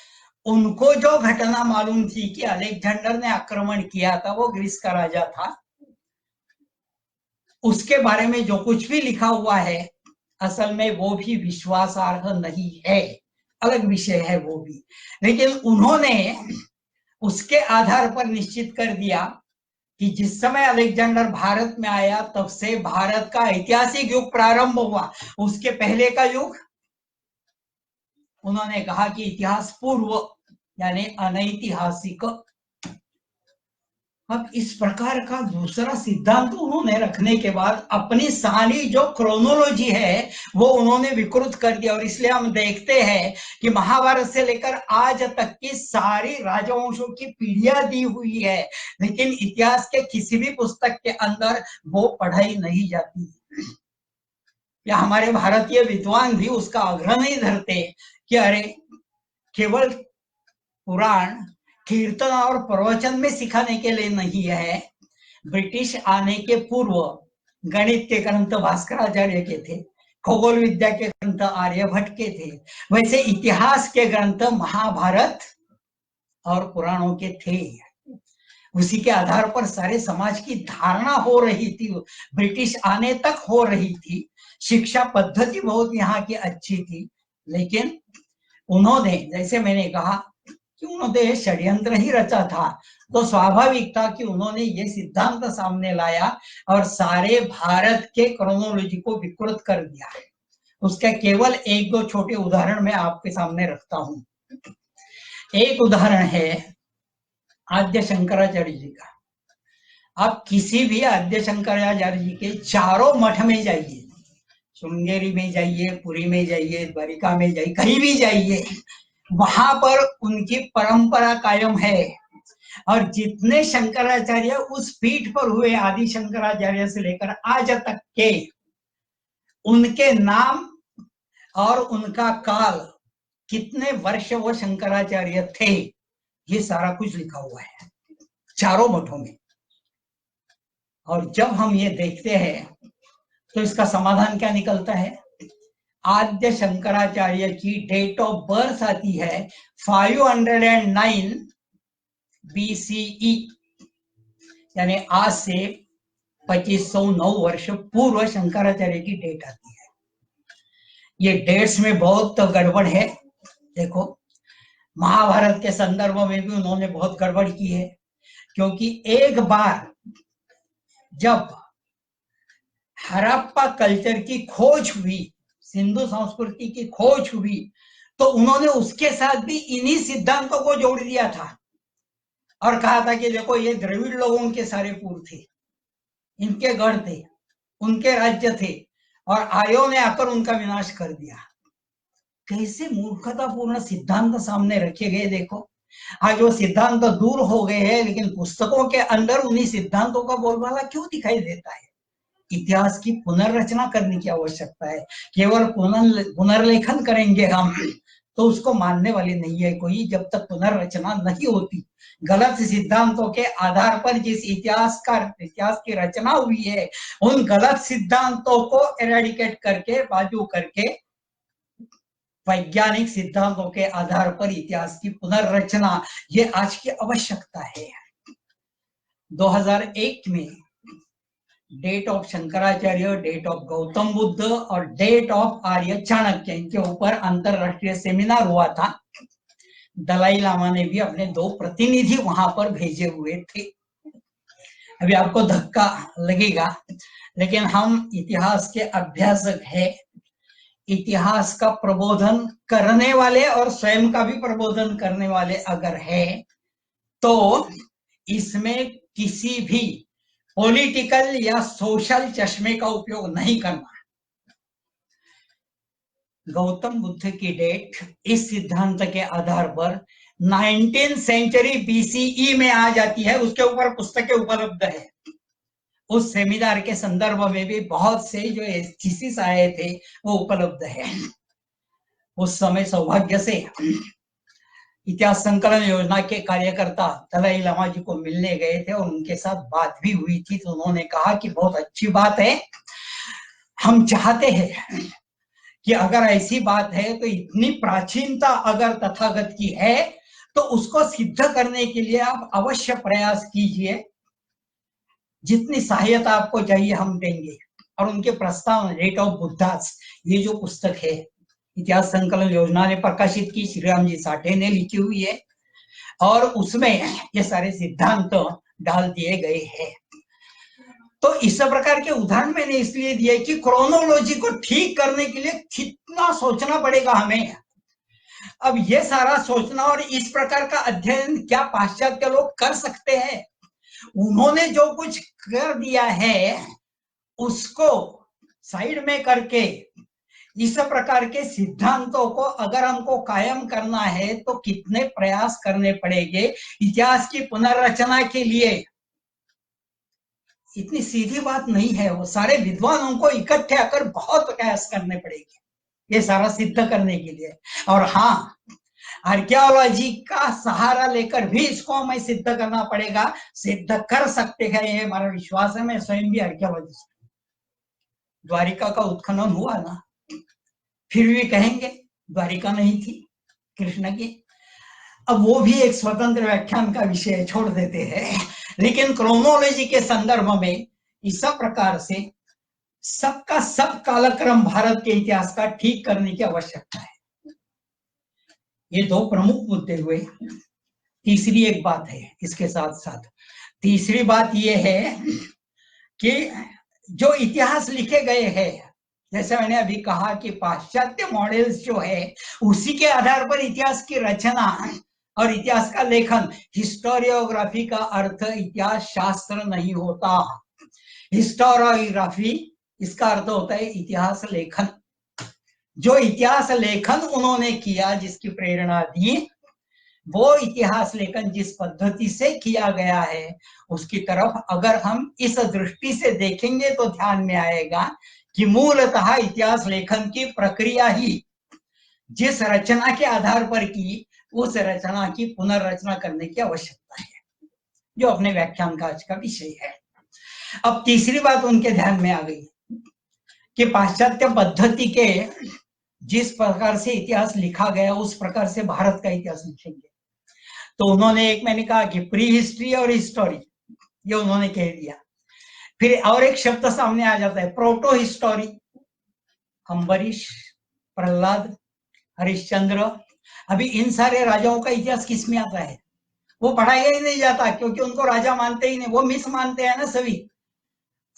उनको जो घटना मालूम थी कि अलेक्जेंडर ने आक्रमण किया था, वो ग्रीस का राजा था, उसके बारे में जो कुछ भी लिखा हुआ है असल में वो भी विश्वासार्ह नहीं है, अलग विषय है वो भी। लेकिन उन्होंने उसके आधार पर निश्चित कर दिया कि जिस समय अलेक्जेंडर भारत में आया तब से भारत का ऐतिहासिक युग प्रारंभ हुआ। उसके पहले का युग उन्होंने कहा कि इतिहास पूर्व यानी अनैतिहासिक। अब इस प्रकार का दूसरा सिद्धांत उन्होंने रखने के बाद अपनी सारी जो क्रोनोलॉजी है वो उन्होंने विकृत कर दिया। और इसलिए हम देखते हैं कि महाभारत से लेकर आज तक की सारी राजवंशों की पीढ़ियां दी हुई है, लेकिन इतिहास के किसी भी पुस्तक के अंदर वो पढ़ाई नहीं जाती। या हमारे भारतीय विद्वान भी उसका आग्रह नहीं धरते कि अरे केवल पुराण, कीर्तन और प्रवचन में सिखाने के लिए नहीं है। ब्रिटिश आने के पूर्व गणित के ग्रंथ भास्कराचार्य के थे, खगोल विद्या के ग्रंथ आर्यभट्ट के थे, वैसे इतिहास के ग्रंथ महाभारत और पुराणों के थे। उसी के आधार पर सारे समाज की धारणा हो रही थी, ब्रिटिश आने तक हो रही थी। शिक्षा पद्धति बहुत यहाँ की अच्छी थी, लेकिन उन्होंने, जैसे मैंने कहा कि उन्होंने षड्यंत्र ही रचा था, तो स्वाभाविक था कि उन्होंने ये सिद्धांत सामने लाया और सारे भारत के क्रोनोलॉजी को विकृत कर दिया है। उसका केवल एक दो छोटे उदाहरण मैं आपके सामने रखता हूं। एक उदाहरण है आद्य शंकराचार्य जी का। आप किसी भी आद्य शंकराचार्य जी के चारों मठ में जाइए, श्रृंगेरी में जाइए, पुरी में जाइए, द्वारिका में जाइए, कहीं भी जाइए, वहां पर उनकी परंपरा कायम है। और जितने शंकराचार्य उस पीठ पर हुए, आदि शंकराचार्य से लेकर आज तक के, उनके नाम और उनका काल, कितने वर्ष वो शंकराचार्य थे, ये सारा कुछ लिखा हुआ है चारों मठों में। और जब हम ये देखते हैं तो इसका समाधान क्या निकलता है? आद्य शंकराचार्य की डेट ऑफ बर्थ आती है 509 BCE, यानी आज से 2509 वर्ष पूर्व शंकराचार्य की डेट आती है। ये डेट्स में बहुत गड़बड़ है। देखो, महाभारत के संदर्भ में भी उन्होंने बहुत गड़बड़ की है, क्योंकि एक बार जब हड़प्पा कल्चर की खोज हुई, सिंधु संस्कृति की खोज हुई, तो उन्होंने उसके साथ भी इन्हीं सिद्धांतों को जोड़ दिया था और कहा था कि देखो, ये द्रविड़ लोगों के सारे पूर्व थे, इनके गढ़ थे, उनके राज्य थे, और आर्यों ने आकर उनका विनाश कर दिया। कैसे मूर्खतापूर्ण सिद्धांत सामने रखे गए। देखो, आज वो सिद्धांत तो दूर हो गए हैं, लेकिन पुस्तकों के अंदर उन्हीं सिद्धांतों का बोलबाला क्यों दिखाई देता है? इतिहास की पुनर्रचना करने की आवश्यकता है। केवल पुनर्लेखन करेंगे हम तो उसको मानने वाले नहीं है कोई, जब तक पुनर्रचना नहीं होती। गलत सिद्धांतों के आधार पर जिस इतिहास की रचना हुई है, उन गलत सिद्धांतों को एरेडिकेट करके, बाजू करके, वैज्ञानिक सिद्धांतों के आधार पर इतिहास की पुनर्रचना, ये आज की आवश्यकता है। 2001 में date of Shankaracharya, date of Gautam Buddha और डेट ऑफ आर्य चाणक्य, इनके ऊपर अंतरराष्ट्रीय सेमिनार हुआ था। दलाई लामा ने भी अपने 2 प्रतिनिधि वहां पर भेजे हुए थे। अभी आपको धक्का लगेगा, लेकिन हम इतिहास के अभ्यासक हैं। इतिहास का प्रबोधन करने वाले और स्वयं का भी प्रबोधन करने वाले अगर है, तो इसमें किसी भी पॉलिटिकल या सोशल चश्मे का उपयोग नहीं करना। गौतम बुद्ध की डेट इस सिद्धांत के आधार पर 19th सेंचुरी BCE में आ जाती है। उसके ऊपर पुस्तकें उपलब्ध है। उस सेमिनार के संदर्भ में भी बहुत से जो थीसिस आए थे वो उपलब्ध है। उस समय सौभाग्य से इतिहास संकलन योजना के कार्यकर्ता दलाई लामा जी को मिलने गए थे और उनके साथ बात भी हुई थी। तो उन्होंने कहा कि बहुत अच्छी बात है, हम चाहते हैं कि अगर ऐसी बात है तो इतनी प्राचीनता अगर तथागत की है तो उसको सिद्ध करने के लिए आप अवश्य प्रयास कीजिए, जितनी सहायता आपको चाहिए हम देंगे। और उनके प्रस्ताव डेट ऑफ बुद्धास, ये जो पुस्तक है इतिहास संकलन योजना ने प्रकाशित की, श्री राम जी साठे ने लिखी हुई है, और उसमें ये सारे सिद्धांत डाल दिए गए हैं। तो इस प्रकार के उदाहरण मैंने इसलिए दिए कि क्रोनोलॉजी को ठीक करने के लिए कितना सोचना पड़ेगा हमें। अब ये सारा सोचना और इस प्रकार का अध्ययन क्या पाश्चात्य लोग कर सकते हैं? उन्होंने जो कुछ कर दिया है उसको साइड में करके इस प्रकार के सिद्धांतों को अगर हमको कायम करना है तो कितने प्रयास करने पड़ेंगे इतिहास की पुनर्रचना के लिए। इतनी सीधी बात नहीं है। वो सारे विद्वानों को इकट्ठे आकर बहुत प्रयास करने पड़ेंगे ये सारा सिद्ध करने के लिए। और हाँ, आर्कियोलॉजी का सहारा लेकर भी इसको हमें सिद्ध करना पड़ेगा। सिद्ध कर सकते हैं, ये हमारा विश्वास है। मैं स्वयं भी आर्कियोलॉजिस्ट। द्वारिका का उत्खनन हुआ ना, फिर भी कहेंगे द्वारिका नहीं थी कृष्ण की। अब वो भी एक स्वतंत्र व्याख्यान का विषय छोड़ देते हैं, लेकिन क्रोनोलॉजी के संदर्भ में इस प्रकार से सबका सब कालक्रम भारत के इतिहास का ठीक करने की आवश्यकता है। ये 2 प्रमुख मुद्दे हुए। तीसरी एक बात है इसके साथ साथ, तीसरी बात ये है कि जो इतिहास लिखे गए हैं, जैसे मैंने अभी कहा कि पाश्चात्य मॉडल्स जो है उसी के आधार पर इतिहास की रचना और इतिहास का लेखन। हिस्टोरियोग्राफी का अर्थ इतिहास शास्त्र नहीं होता। हिस्टोरियोग्राफी इसका अर्थ होता है इतिहास लेखन। जो इतिहास लेखन उन्होंने किया, जिसकी प्रेरणा दी, वो इतिहास लेखन जिस पद्धति से किया गया है उसकी तरफ अगर हम इस दृष्टि से देखेंगे तो ध्यान में आएगा कि मूलतः इतिहास लेखन की प्रक्रिया ही जिस रचना के आधार पर की, उस रचना की पुनर्रचना करने की आवश्यकता है, जो अपने व्याख्यान का आज का विषय है। अब तीसरी बात उनके ध्यान में आ गई कि पाश्चात्य पद्धति के जिस प्रकार से इतिहास लिखा गया उस प्रकार से भारत का इतिहास लिखेंगे। तो उन्होंने एक, मैंने कहा कि प्री हिस्ट्री और हिस्टोरी, ये उन्होंने कह दिया। फिर और एक शब्द सामने आ जाता है, प्रोटो हिस्टोरी। अम्बरीश, प्रहलाद, हरिश्चंद्र, अभी इन सारे राजाओं का इतिहास किसमें आता है? वो पढ़ाया ही नहीं जाता, क्योंकि उनको राजा मानते ही नहीं, वो मिस मानते हैं ना सभी।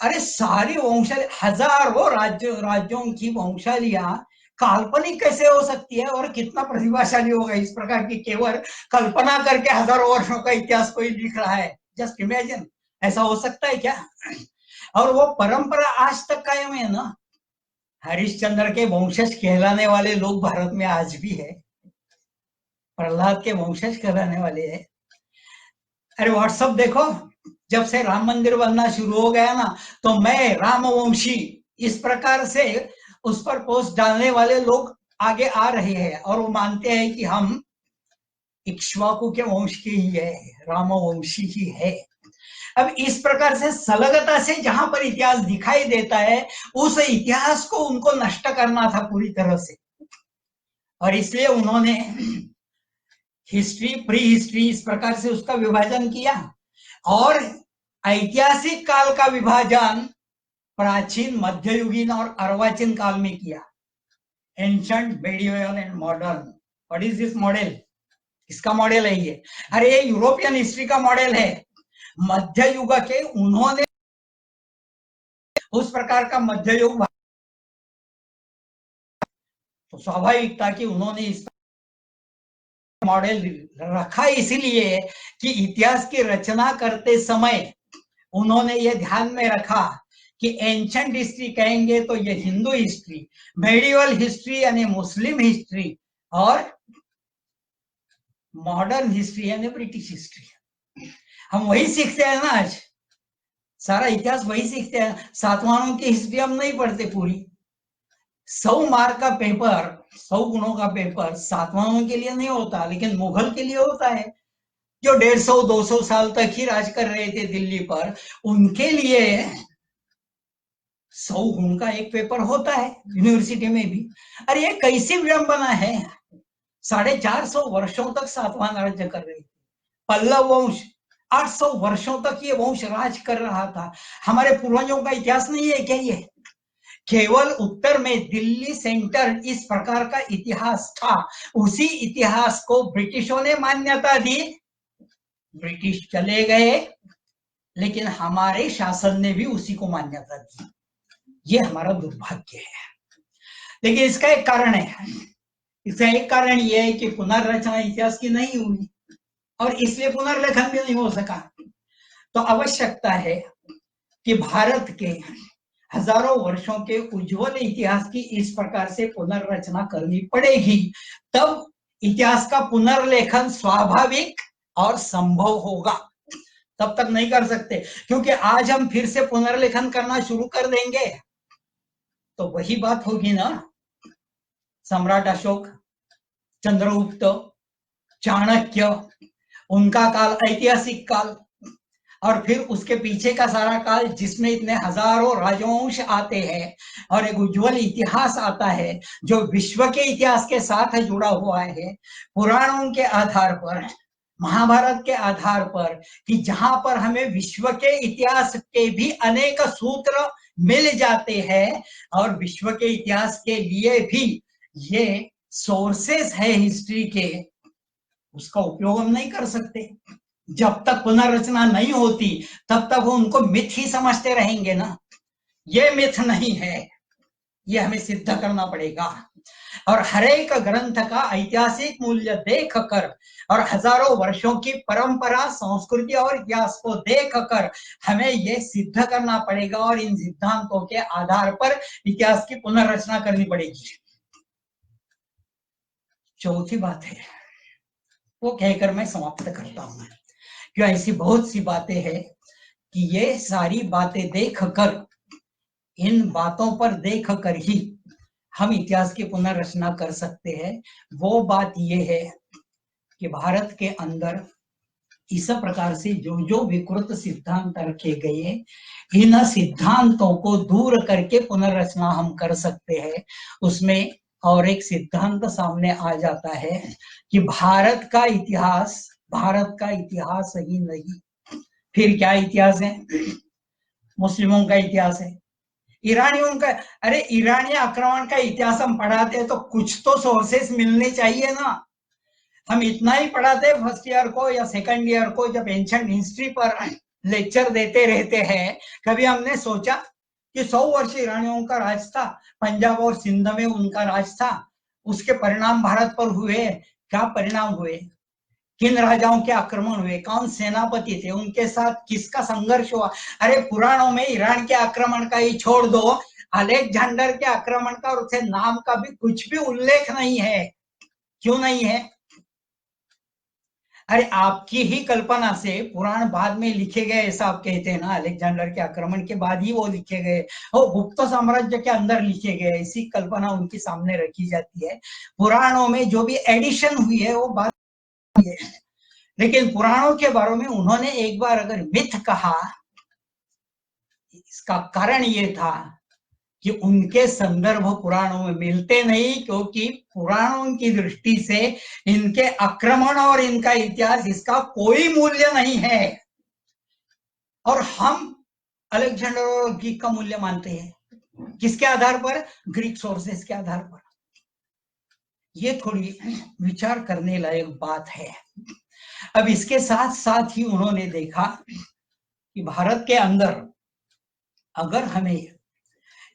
अरे सारी वंशावली, हजारों राज्यों की वंशावलियां काल्पनिक कैसे हो सकती है? और कितना प्रतिभाशाली होगा इस प्रकार की केवल कल्पना करके हजारों वर्षों का इतिहास कोई लिख रहा है। जस्ट इमेजिन, ऐसा हो सकता है क्या? और वो परंपरा आज तक कायम है ना। हरिश्चंद्र के वंशज कहलाने वाले लोग भारत में आज भी है, प्रहलाद के वंशज कहलाने वाले हैं। अरे व्हाट्सएप देखो, जब से राम मंदिर बनना शुरू हो गया ना, तो मैं रामवंशी इस प्रकार से उस पर पोस्ट डालने वाले लोग आगे आ रहे हैं, और वो मानते हैं कि हम इक्ष्वाकु के वंश के ही है, रामवंशी ही है। अब इस प्रकार से सलगता से जहां पर इतिहास दिखाई देता है, उस इतिहास को उनको नष्ट करना था पूरी तरह से, और इसलिए उन्होंने हिस्ट्री, प्री हिस्ट्री, इस प्रकार से उसका विभाजन किया। और ऐतिहासिक काल का विभाजन प्राचीन, मध्ययुगीन और अर्वाचीन काल में किया। Ancient, medieval and modern. What is this model? इसका मॉडल है ये। अरे ये यूरोपियन हिस्ट्री का मॉडल है। मध्य युग के उन्होंने उस प्रकार का मध्य युग, तो स्वाभाविक था कि उन्होंने इस मॉडल रखा, इसलिए कि इतिहास की रचना करते समय उन्होंने ये ध्यान में रखा कि एंशंट हिस्ट्री कहेंगे तो ये हिंदू हिस्ट्री, मेडिवल हिस्ट्री यानी मुस्लिम हिस्ट्री, और मॉडर्न हिस्ट्री यानी ब्रिटिश हिस्ट्री। हम वही सीखते हैं ना आज, सारा इतिहास वही सीखते हैं। सातवाहनों की हिस्ट्री हम नहीं पढ़ते पूरी। 100 मार्क का पेपर, 100 गुणों का पेपर सातवाहनों के लिए नहीं होता, लेकिन मुगल के लिए होता है, जो 150-200 साल तक ही राज कर रहे थे दिल्ली पर। उनके लिए 100 गुण का एक पेपर होता है यूनिवर्सिटी में भी। अरे ये कैसी विडंबना है, 450 वर्षों तक सातवाहन राज्य कर रहे थे। पल्लव वंश 800 वर्षों तक ये वंश राज कर रहा था। हमारे पूर्वजों का इतिहास नहीं है क्या ये? केवल उत्तर में दिल्ली सेंटर इस प्रकार का इतिहास था। उसी इतिहास को ब्रिटिशों ने मान्यता दी, ब्रिटिश चले गए, लेकिन हमारे शासन ने भी उसी को मान्यता दी। ये हमारा दुर्भाग्य है। लेकिन इसका एक कारण है, इसका एक कारण यह है कि पुनर्रचना इतिहास की नहीं हुई, और इसलिए पुनर्लेखन भी नहीं हो सका। तो आवश्यकता है कि भारत के हजारों वर्षों के उज्जवल इतिहास की इस प्रकार से पुनर्रचना करनी पड़ेगी, तब इतिहास का पुनर्लेखन स्वाभाविक और संभव होगा। तब तक नहीं कर सकते, क्योंकि आज हम फिर से पुनर्लेखन करना शुरू कर देंगे तो वही बात होगी ना, सम्राट अशोक, चंद्रगुप्त, चाणक्य, उनका काल ऐतिहासिक काल, और फिर उसके पीछे का सारा काल जिसमें इतने हजारों राजवंश आते हैं और एक उज्जवल इतिहास आता है जो विश्व के इतिहास के साथ जुड़ा हुआ है, पुराणों के आधार पर, महाभारत के आधार पर, कि जहां पर हमें विश्व के इतिहास के भी अनेक सूत्र मिल जाते हैं, और विश्व के इतिहास के लिए भी ये सोर्सेस है हिस्ट्री के, उसका उपयोग हम नहीं कर सकते। जब तक पुनर्रचना नहीं होती तब तक वो उनको मिथ ही समझते रहेंगे ना। ये मिथ नहीं है, ये हमें सिद्ध करना पड़ेगा। और हर एक ग्रंथ का ऐतिहासिक मूल्य देखकर और हजारों वर्षों की परंपरा, संस्कृति और इतिहास को देखकर हमें ये सिद्ध करना पड़ेगा, और इन सिद्धांतों के आधार पर इतिहास की पुनर्रचना करनी पड़ेगी। चौथी बात है, वो कहकर मैं समाप्त करता हूं, क्यों ऐसी बहुत सी बातें हैं कि ये सारी बातें देखकर, इन बातों पर देखकर ही हम इतिहास की पुनर्रचना कर सकते हैं। वो बात ये है कि भारत के अंदर इस प्रकार से जो जो विकृत सिद्धांत रखे गए, इन सिद्धांतों को दूर करके पुनर्रचना हम कर सकते हैं। उसमें और एक सिद्धांत सामने आ जाता है कि भारत का इतिहास ही नहीं, फिर क्या इतिहास है? मुस्लिमों का इतिहास है, ईरानियों का। अरे ईरानी आक्रमण का इतिहास हम पढ़ाते हैं तो कुछ तो सोर्सेस मिलने चाहिए ना। हम इतना ही पढ़ाते हैं फर्स्ट ईयर को या सेकंड ईयर को, जब एंशिएंट हिस्ट्री पर लेक्चर देते रहते हैं। कभी हमने सोचा कि 100 वर्ष ईरानियों का राज था, पंजाब और सिंध में उनका राज था, उसके परिणाम भारत पर हुए। क्या परिणाम हुए? किन राजाओं के आक्रमण हुए, कौन सेनापति थे, उनके साथ किसका संघर्ष हुआ? अरे पुराणों में ईरान के आक्रमण का ही छोड़ दो, अलेक्जेंडर के आक्रमण का और उसके नाम का भी कुछ भी उल्लेख नहीं है। क्यों नहीं है? अरे आपकी ही कल्पना से पुराण बाद में लिखे गए, ऐसा आप कहते हैं ना, अलेक्जेंडर के आक्रमण के बाद ही वो लिखे गए, वो गुप्त साम्राज्य के अंदर लिखे गए, ऐसी कल्पना उनके सामने रखी जाती है। पुराणों में जो भी एडिशन हुई है वो बात है, लेकिन पुराणों के बारे में उन्होंने एक बार अगर मिथ कहा, इसका कारण ये था कि उनके संदर्भ पुराणों में मिलते नहीं, क्योंकि पुराणों की दृष्टि से इनके आक्रमण और इनका इतिहास, इसका कोई मूल्य नहीं है। और हम अलेक्जेंडर और ग्रीक का मूल्य मानते हैं। किसके आधार पर? ग्रीक सोर्सेस के आधार पर। ये थोड़ी विचार करने लायक बात है। अब इसके साथ साथ ही उन्होंने देखा कि भारत के अंदर अगर हमें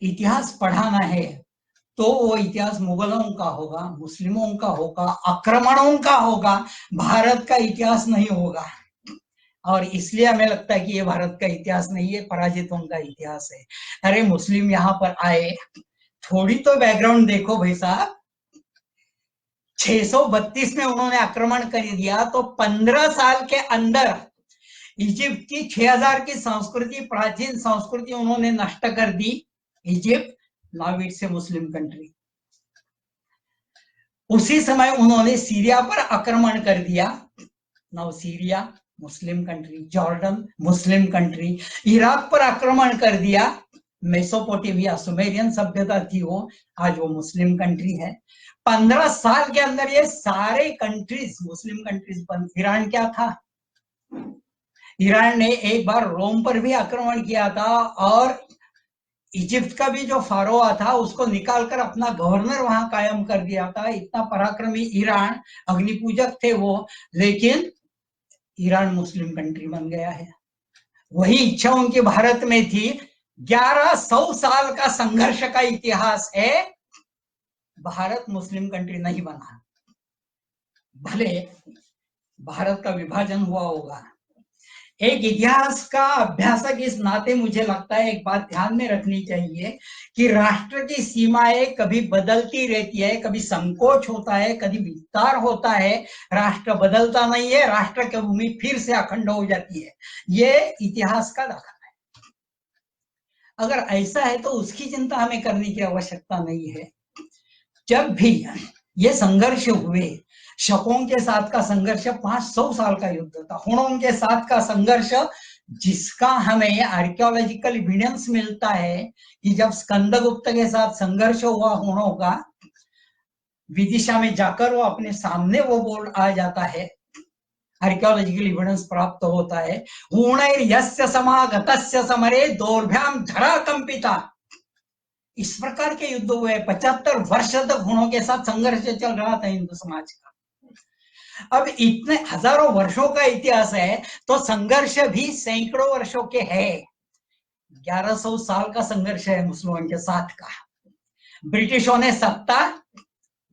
इतिहास पढ़ाना है तो वो इतिहास मुगलों का होगा, मुस्लिमों का होगा, आक्रमणों का होगा, भारत का इतिहास नहीं होगा। और इसलिए हमें लगता है कि ये भारत का इतिहास नहीं है, पराजितों का इतिहास है। अरे मुस्लिम यहाँ पर आए, थोड़ी तो बैकग्राउंड देखो भाई साहब। 632 में उन्होंने आक्रमण कर दिया, तो 15 साल के अंदर इजिप्ट की 6000 की संस्कृति, प्राचीन संस्कृति उन्होंने नष्ट कर दी। Egypt now it's a Muslim country. उसी समय उन्होंने सीरिया पर आक्रमण कर दिया, now Syria Muslim country. Jordan Muslim country. Iraq पर आक्रमण कर दिया, मेसोपोटामिया सुमेरियन सभ्यता थी वो, आज वो मुस्लिम कंट्री है। 15 साल के अंदर ये सारे कंट्रीज मुस्लिम कंट्रीज बन। ईरान क्या था? ईरान ने एक बार रोम पर भी आक्रमण किया था, और इजिप्ट का भी जो फारोआ था उसको निकालकर अपना गवर्नर वहां कायम कर दिया था। इतना पराक्रमी ईरान, अग्निपूजक थे वो, लेकिन ईरान मुस्लिम कंट्री बन गया है। वही इच्छा उनकी भारत में थी। 1100 साल का संघर्ष का इतिहास है, भारत मुस्लिम कंट्री नहीं बना। भले भारत का विभाजन हुआ होगा। एक इतिहास का अभ्यासक इस नाते मुझे लगता है एक बात ध्यान में रखनी चाहिए कि राष्ट्र की सीमाएं कभी बदलती रहती है, कभी संकोच होता है, कभी विस्तार होता है। राष्ट्र बदलता नहीं है, राष्ट्र की भूमि फिर से अखंड हो जाती है। ये इतिहास का दाखला है। अगर ऐसा है तो उसकी चिंता हमें करने की आवश्यकता नहीं है। जब भी ये संघर्ष हुए, शकों के साथ का संघर्ष 500 साल का युद्ध था, हुणों के साथ का संघर्ष, जिसका हमें आर्कियोलॉजिकल एविडेंस मिलता है कि जब स्कंदगुप्त के साथ संघर्ष हुआ हुणों का, विदिशा में जाकर वो अपने सामने वो बोर्ड आ जाता है, आर्कियोलॉजिकल एविडेंस प्राप्त होता है। हुणैर्यस्य समागतस्य समरे दोर्भ्याम धरा कंपिता। इस प्रकार के युद्ध हुए। 75 वर्ष तक हुणों के साथ संघर्ष चल रहा था हिंदू समाज का। अब इतने हजारों वर्षों का इतिहास है तो संघर्ष भी सैकड़ों वर्षों के हैं। 1100 साल का संघर्ष है मुस्लिमों के साथ का। ब्रिटिशों ने सत्ता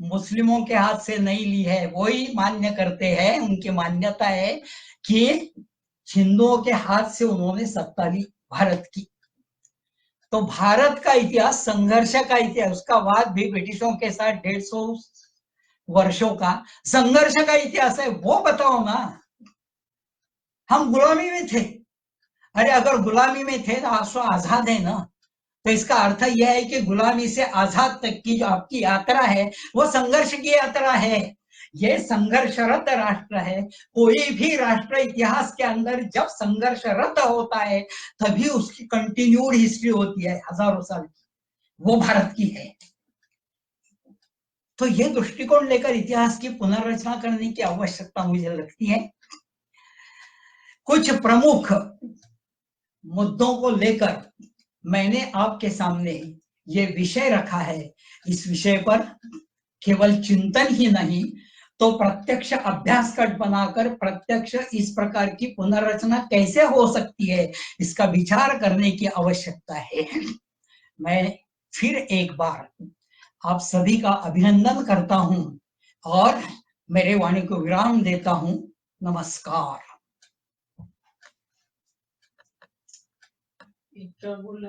मुस्लिमों के हाथ से नहीं ली है, वही मान्य करते हैं, उनकी मान्यता है कि हिंदुओं के हाथ से उन्होंने सत्ता ली भारत की। तो भारत का इतिहास संघर्ष का इतिहास, उसका बाद भी ब्रिटिशों के साथ 150 वर्षों का संघर्ष का इतिहास है। वो बताओ ना, हम गुलामी में थे। अरे अगर गुलामी में थे तो आप आजाद है ना, तो इसका अर्थ यह है कि गुलामी से आजाद तक की जो आपकी यात्रा है वो संघर्ष की यात्रा है। ये संघर्षरत राष्ट्र है। कोई भी राष्ट्र इतिहास के अंदर जब संघर्षरत होता है तभी उसकी कंटिन्यूड हिस्ट्री होती है, हजारों साल की, वो भारत की है। तो ये दृष्टिकोण लेकर इतिहास की पुनर्रचना करने की आवश्यकता मुझे लगती है। कुछ प्रमुख मुद्दों को लेकर मैंने आपके सामने ये विषय रखा है। इस विषय पर केवल चिंतन ही नहीं तो प्रत्यक्ष अभ्यास कट बनाकर प्रत्यक्ष इस प्रकार की पुनर्रचना कैसे हो सकती है इसका विचार करने की आवश्यकता है। मैं फिर एक बार आप सभी का अभिनंदन करता हूं और मेरे वाणी को विराम देता हूं। नमस्कार। बोल